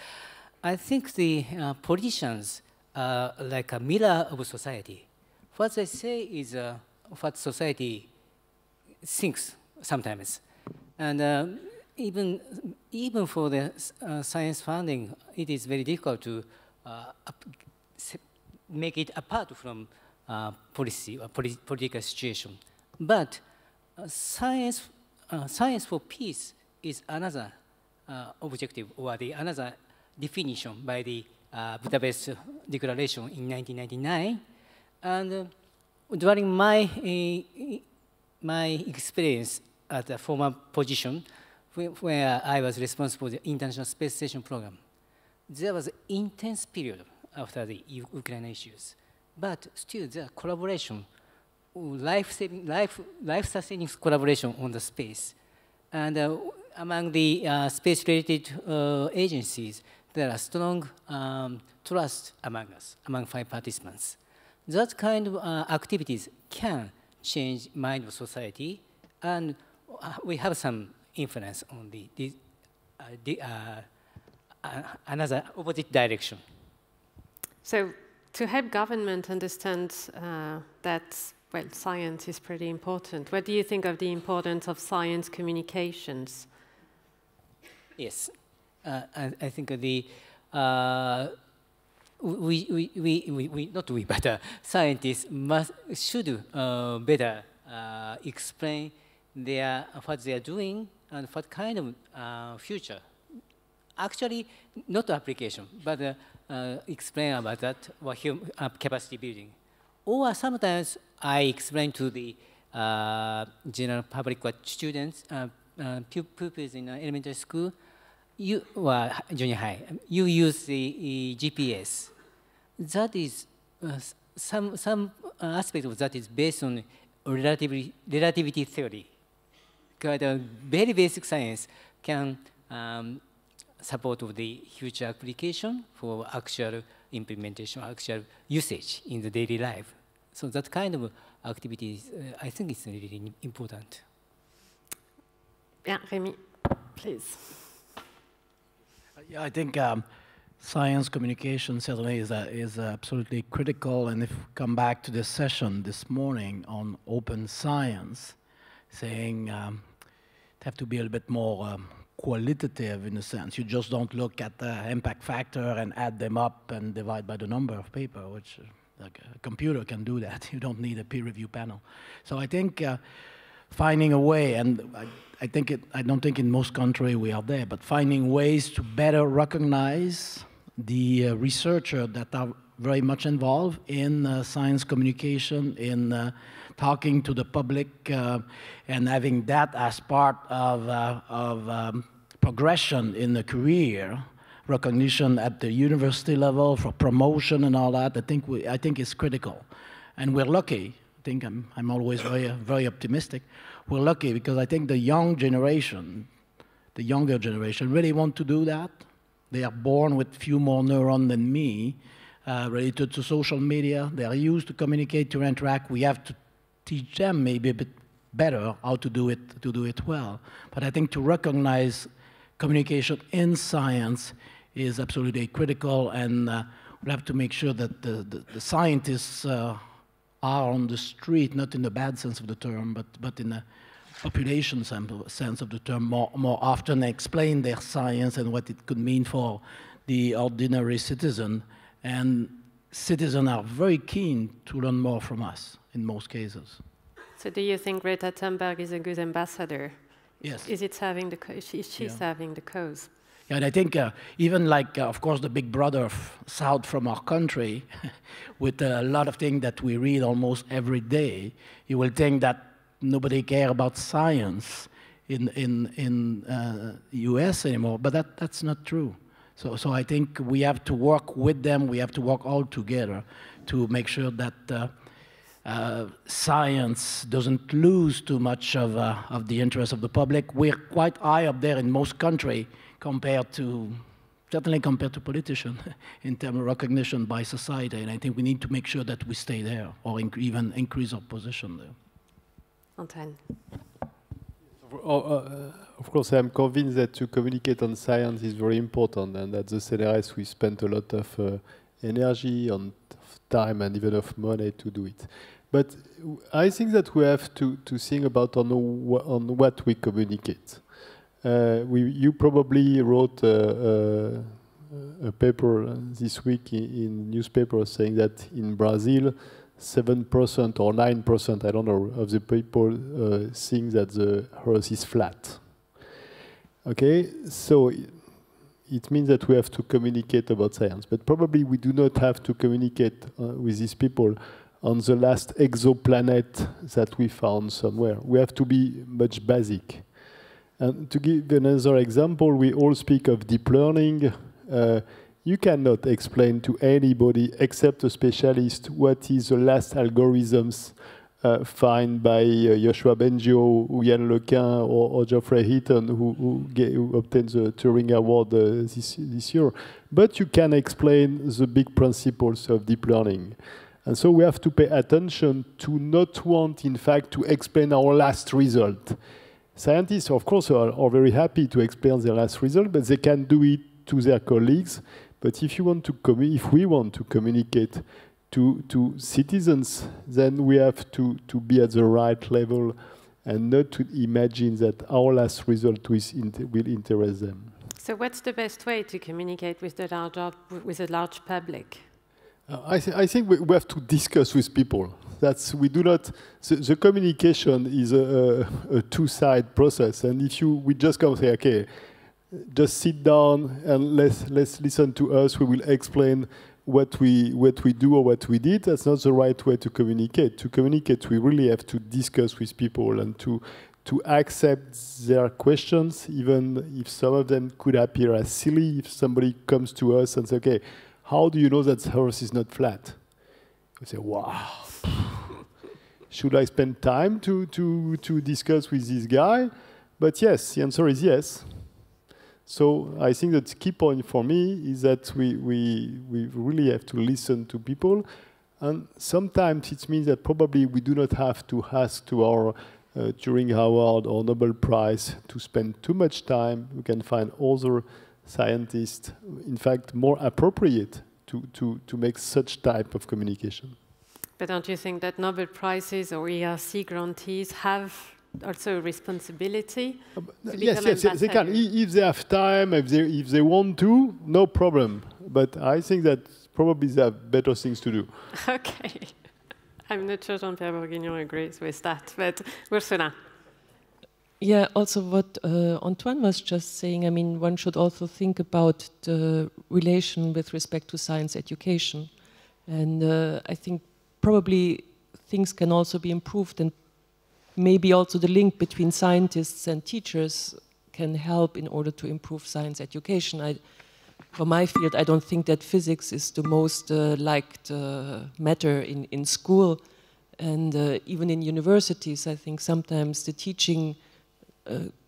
S4: I think the politicians are like a mirror of society. What they say is what society thinks sometimes. And even for the science funding, it is very difficult to make it apart from policy or political situation. But science for peace is another objective or another definition by the Budapest Declaration in 1999. And during my experience at a former position, where I was responsible for the International Space Station program, there was an intense period after the Ukraine issues. But still, there are collaboration, life-sustaining collaboration on the space. And among the space-related agencies, there are strong trust among us, among 5 participants. That kind of activities can change mind of society, and we have some influence on another opposite direction.
S1: So to help government understand that, well, science is pretty important, what do you think of the importance of science communications?
S4: Yes, I think the scientists should better explain what they are doing and what kind of future actually not application, but explain about that, what capacity building. Or sometimes I explain to the general public, what students, pupils in elementary school, junior high, you use the GPS. That is, some aspect of that is based on relativity theory. Because very basic science can support of the future application for actual implementation, actual usage in the daily life. So that kind of activities, I think it's really important.
S1: Yeah, Rémi, please.
S5: Yeah, I think science communication certainly is absolutely critical. And if we come back to this session this morning on open science, saying it have to be a little bit more qualitative in a sense. You just don't look at the impact factor and add them up and divide by the number of paper, which like a computer can do that. You don't need a peer review panel. So I think finding a way, and I don't think in most countries we are there, but finding ways to better recognize the researchers that are very much involved in science communication, in talking to the public, and having that as part of progression in the career, recognition at the university level for promotion and all that. I think is critical, and we're lucky. I think I'm always very optimistic. We're lucky because I think the younger generation really want to do that. They are born with few more neurons than me, related to social media. They are used to communicate, to interact. We have to teach them maybe a bit better how to do it well. But I think to recognize communication in science is absolutely critical, and we'll have to make sure that the scientists are on the street, not in the bad sense of the term, but in the population sense of the term, more often explain their science and what it could mean for the ordinary citizen. And citizens are very keen to learn more from us in most cases.
S1: So do you think Greta Thunberg is a good ambassador?
S5: Yes.
S1: Is it serving is she serving the cause?
S5: Yeah, and I think even like, of course, the big brother south from our country, with a lot of things that we read almost every day, you will think that nobody cares about science in US anymore, but that's not true. So I think we have to work with them, we have to work all together to make sure that science doesn't lose too much of the interest of the public. We're quite high up there in most countries certainly compared to politicians in terms of recognition by society, and I think we need to make sure that we stay there or even increase our position there.
S1: Antoine.
S2: Of course, I'm convinced that to communicate on science is very important, and at the CNRS we spent a lot of energy, and time, and even of money to do it. But I think that we have to think about on what we communicate. You probably wrote a paper this week in newspaper saying that in Brazil, 7% or 9%, I don't know, of the people think that the Earth is flat. Okay, so it means that we have to communicate about science, but probably we do not have to communicate with these people on the last exoplanet that we found somewhere. We have to be much basic. And to give another example, we all speak of deep learning. You cannot explain to anybody except a specialist what is the last algorithms found by Yoshua Bengio, Yann Lequin, or Geoffrey Hinton, who obtained the Turing Award this year. But you can explain the big principles of deep learning. And so we have to pay attention to not want, in fact, to explain our last result. Scientists, of course, are very happy to explain their last result, but they can do it to their colleagues. But if we want to communicate to citizens, then we have to be at the right level and not to imagine that our last result will interest them.
S1: So what's the best way to communicate with the large public?
S2: I think we have to discuss with people. We do not. The communication is a two-side process, and if we just come and say, okay, just sit down and let's listen to us. We will explain what we do or what we did. That's not the right way to communicate. To communicate, we really have to discuss with people and to accept their questions, even if some of them could appear as silly. If somebody comes to us and says, okay, how do you know that the Earth is not flat? We say, wow. Should I spend time to discuss with this guy? But yes, the answer is yes. So I think that the key point for me is that we really have to listen to people. And sometimes it means that probably we do not have to ask to our Turing Award or Nobel Prize to spend too much time. We can find other scientists, in fact, more appropriate to make such type of communication.
S1: But don't you think that Nobel Prizes or ERC grantees have also a responsibility to
S2: yes, they can. If they have time, if they want to, no problem. But I think that probably they have better things to do.
S1: Okay. I'm not sure Jean-Pierre Bourguignon agrees with that, but Ursula.
S7: Yeah, also what Antoine was just saying, I mean, one should also think about the relation with respect to science education. And I think probably things can also be improved, and maybe also the link between scientists and teachers can help in order to improve science education. For my field, I don't think that physics is the most liked matter in school. And even in universities, I think sometimes the teaching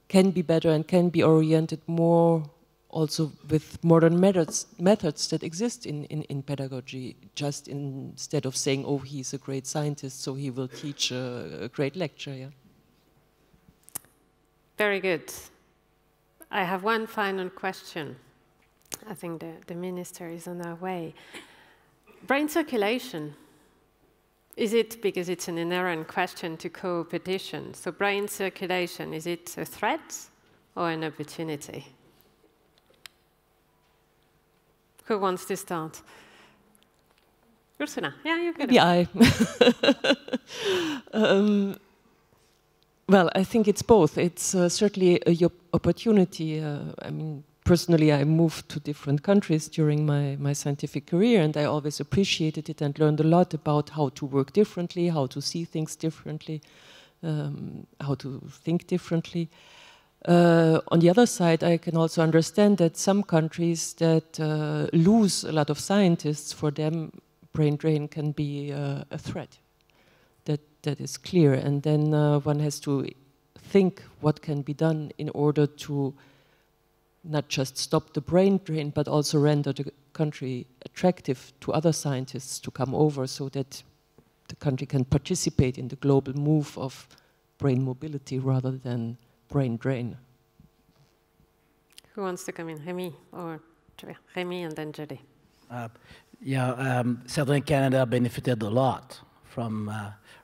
S7: can be better and can be oriented more also with modern methods that exist in pedagogy, just instead of saying, oh, he's a great scientist, so he will teach a great lecture. Yeah.
S1: Very good. I have one final question. I think the minister is on our way. Brain circulation. Is it, because it's an inherent question to Coopetition, so brain circulation, is it a threat or an opportunity? Who wants to start? Ursula, yeah, you can.
S7: Maybe I. Well, I think it's both. It's certainly an opportunity. I mean, personally, I moved to different countries during my scientific career, and I always appreciated it and learned a lot about how to work differently, how to see things differently, how to think differently. On the other side, I can also understand that some countries that lose a lot of scientists, for them, brain drain can be a threat. That is clear. And then one has to think what can be done in order to not just stop the brain drain, but also render the country attractive to other scientists to come over, so that the country can participate in the global move of brain mobility rather than brain drain.
S1: Who wants to come in? Rémi or Rémi and then Julie.
S5: Certainly Canada benefited a lot from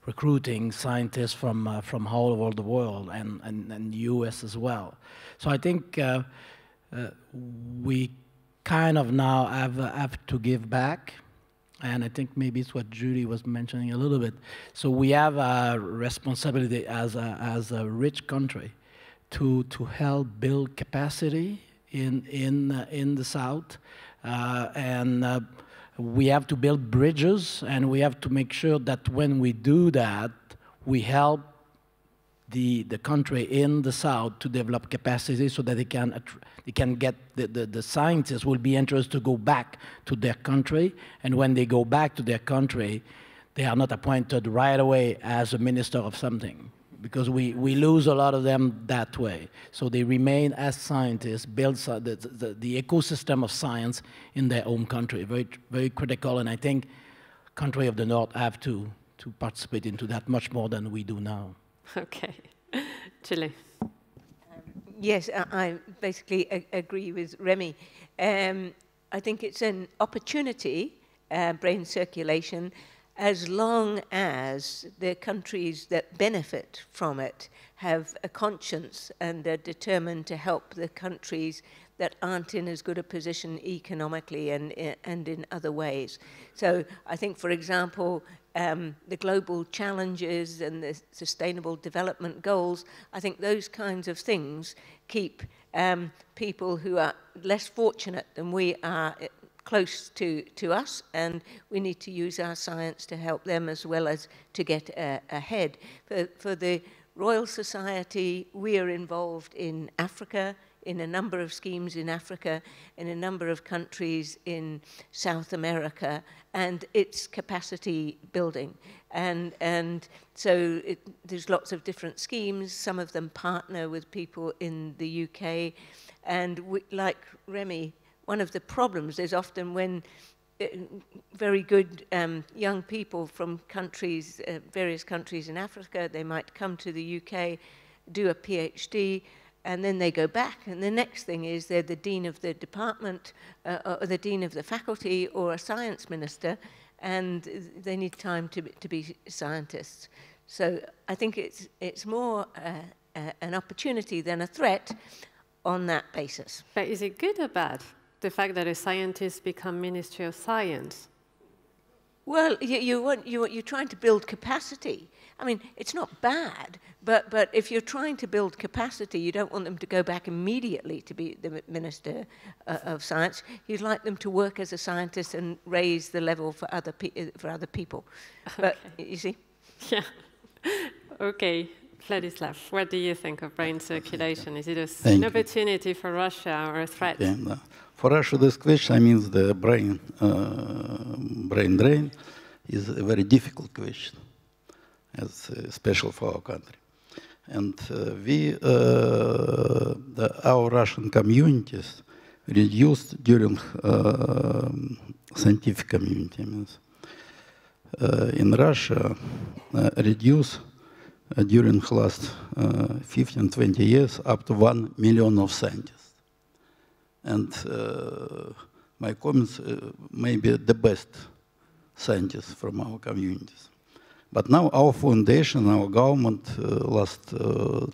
S5: recruiting scientists from all over the world, and the US as well. So I think we kind of now have to give back, and I think maybe it's what Julie was mentioning a little bit. So we have a responsibility as a rich country to help build capacity in the South, and we have to build bridges, and we have to make sure that when we do that, we help the country in the South to develop capacity so that they can get the scientists will be interested to go back to their country, and when they go back to their country, they are not appointed right away as a minister of something, because we lose a lot of them that way. So they remain as scientists, build the ecosystem of science in their own country. Very, very critical, and I think countries of the North have to participate into that much more than we do now.
S1: Okay. Julie.
S3: Yes, I basically agree with Rémi. I think it's an opportunity, brain circulation, as long as the countries that benefit from it have a conscience and are determined to help the countries that aren't in as good a position economically and in other ways. So I think, for example, the global challenges and the sustainable development goals, I think those kinds of things keep people who are less fortunate than we are close to us, and we need to use our science to help them as well as to get ahead. For the Royal Society, we are involved in Africa, in a number of schemes in Africa, in a number of countries in South America, and it's capacity building. And so there's lots of different schemes. Some of them partner with people in the UK. And like Rémi, one of the problems is often when very good young people from countries, various countries in Africa, they might come to the UK, do a PhD, and then they go back, and the next thing is they're the dean of the department, or the dean of the faculty, or a science minister, and they need time to be scientists. So I think it's more an opportunity than a threat on that basis.
S1: But is it good or bad, the fact that a scientist become Ministry of Science?
S3: Well, you're trying to build capacity. I mean, it's not bad, but if you're trying to build capacity, you don't want them to go back immediately to be the Minister of Science. You'd like them to work as a scientist and raise the level for other people. But you see?
S1: Yeah. Okay. Vladislav, what do you think of brain circulation? Is it an opportunity for Russia or a threat?
S6: Yeah, no. For Russia, this question, I mean, the brain drain is a very difficult question, especially for our country. And our Russian communities reduced during scientific community, means in Russia, reduced during the last 15, 20 years up to 1 million of scientists. And my comments may be the best scientists from our communities. But now our foundation, our government, last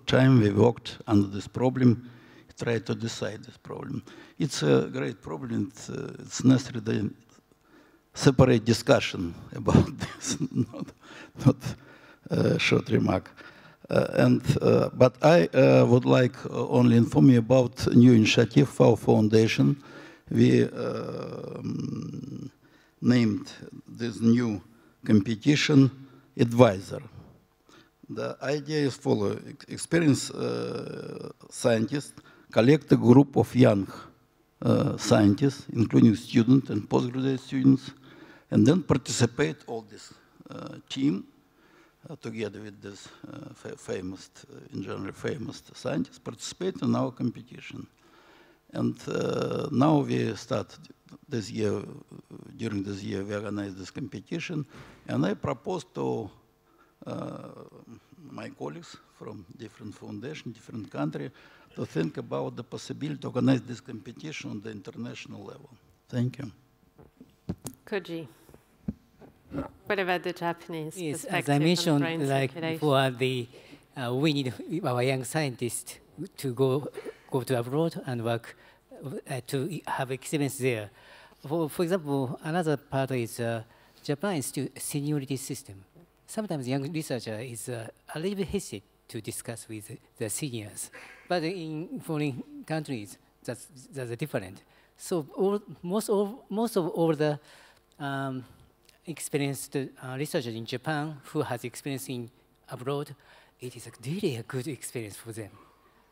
S6: time we worked on this problem, tried to decide this problem. It's a great problem. It's necessary to separate discussion about this, not short remark. But I would like only inform you about a new initiative for our foundation. We named this new competition advisor. The idea is follow: experienced scientists collect a group of young scientists, including students and postgraduate students, and then participate all this team together with this famous, in general famous scientists, participate in our competition. And now we start this year, during this year we organize this competition, and I propose to my colleagues from different foundations, different countries, to think about the possibility to organize this competition on the international level. Thank you.
S1: Koji. What about the Japanese
S4: yes,
S1: perspective?
S4: As I mentioned, like
S1: circulation?
S4: for the we need our young scientists to go to abroad and work to have experience there. For example, another part is Japan is still a seniority system. Sometimes young researcher is a little bit hesitant to discuss with the seniors, but in foreign countries that's different. So most of all the experienced researchers in Japan who has experience in abroad, it is really a good experience for them.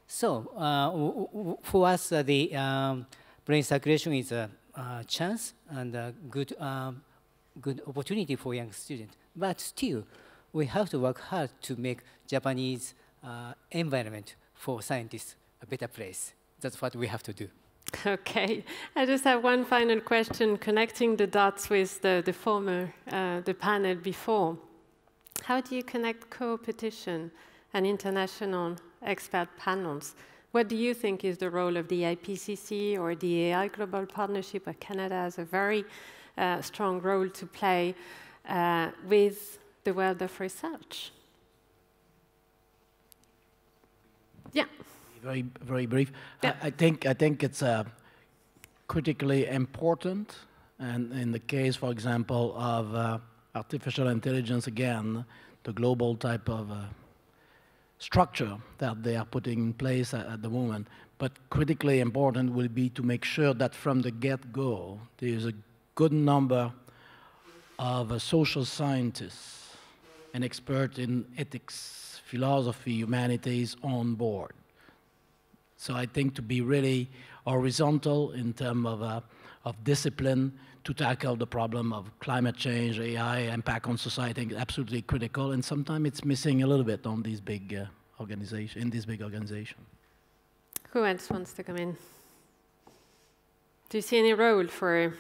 S4: So for us, the brain circulation is a chance and a good opportunity for young students. But still, we have to work hard to make Japanese environment for scientists a better place. That's what we have to do.
S1: Okay, I just have one final question, connecting the dots with the former, the panel before. How do you connect Coopetition and international expert panels? What do you think is the role of the Ipcc or the AI Global Partnership, where Canada has a very strong role to play with the world of research? Yeah.
S5: Very, very brief.
S1: Yeah.
S5: I think it's critically important, and in the case, for example, of artificial intelligence, again, the global type of structure that they are putting in place at the moment. But critically important will be to make sure that from the get-go, there is a good number of social scientists and experts in ethics, philosophy, humanities on board. So I think to be really horizontal in terms of discipline to tackle the problem of climate change, AI, impact on society is absolutely critical, and sometimes it's missing a little bit on these big organizations, in this big organization.
S1: Who else wants to come in? Do you see any role for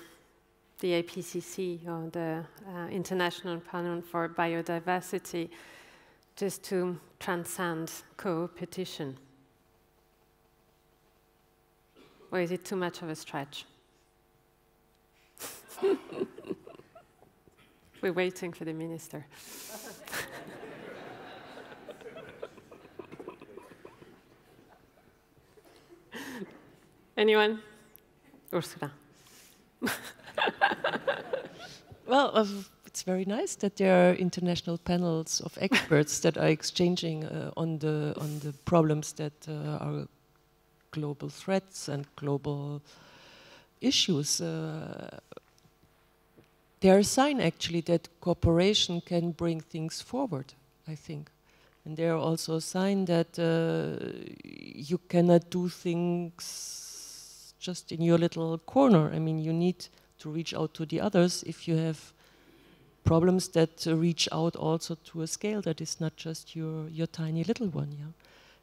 S1: the Ipcc or the International Panel for Biodiversity just to transcend co-petition? Or is it too much of a stretch? We're waiting for the minister. Anyone? Ursula.
S7: Well, it's very nice that there are international panels of experts that are exchanging on the problems that are global threats and global issues. They are a sign, actually, that cooperation can bring things forward, I think. And they are also a sign that you cannot do things just in your little corner. I mean, you need to reach out to the others if you have problems that reach out also to a scale that is not just your tiny little one. Yeah?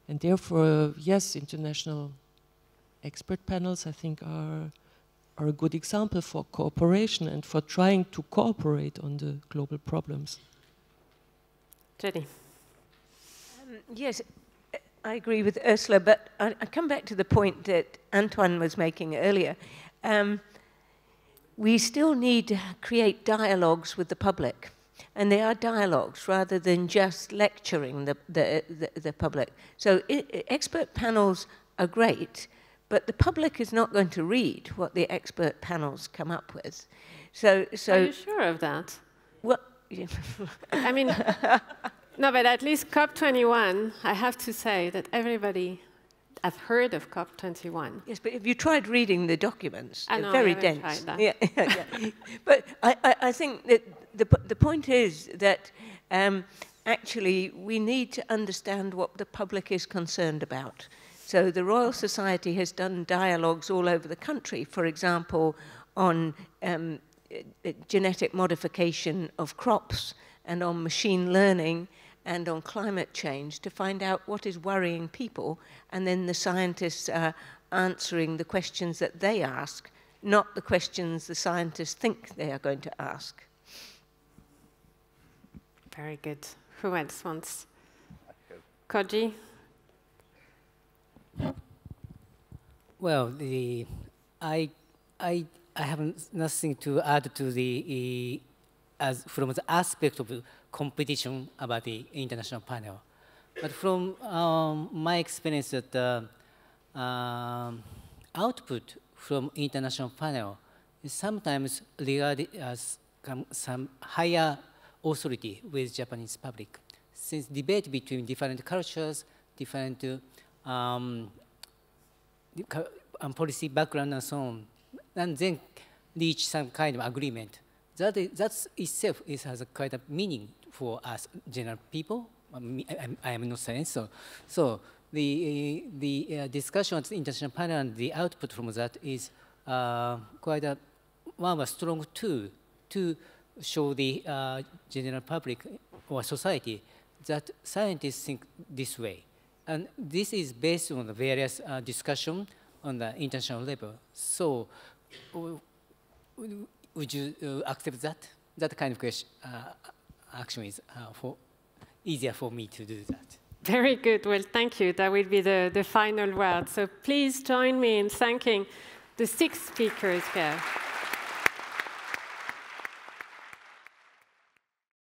S7: And therefore, yes, international expert panels, I think, are a good example for cooperation and for trying to cooperate on the global problems.
S1: Jenny.
S3: Yes, I agree with Ursula, but I come back to the point that Antoine was making earlier. We still need to create dialogues with the public, and they are dialogues rather than just lecturing the public. So expert panels are great, but the public is not going to read what the expert panels come up with. So
S1: are you sure of that?
S3: Well, yeah.
S1: I mean, no, but at least COP21, I have to say that everybody have heard of COP21.
S3: Yes, but have you tried reading the documents?
S1: They're
S3: very dense.
S1: tried that.
S3: Yeah, yeah. But I think that the point is that actually we need to understand what the public is concerned about. So the Royal Society has done dialogues all over the country, for example, on genetic modification of crops and on machine learning and on climate change to find out what is worrying people, and then the scientists are answering the questions that they ask, not the questions the scientists think they are going to ask.
S1: Very good. Who else wants? Koji?
S4: Well, I have nothing to add to the as from the aspect of competition about the international panel, but from my experience that output from international panel is sometimes regarded as some higher authority with Japanese public, since debate between different cultures, different policy background and so on, and then reach some kind of agreement. That itself has a quite a meaning for us general people. I am not saying so. So the discussion at the international panel and the output from that is quite a strong tool to show the general public or society that scientists think this way. And this is based on the various discussion on the international level. So would you accept that? That kind of question, action is easier for me to do that.
S1: Very good. Well, thank you. That will be the final word. So please join me in thanking the 6 speakers here.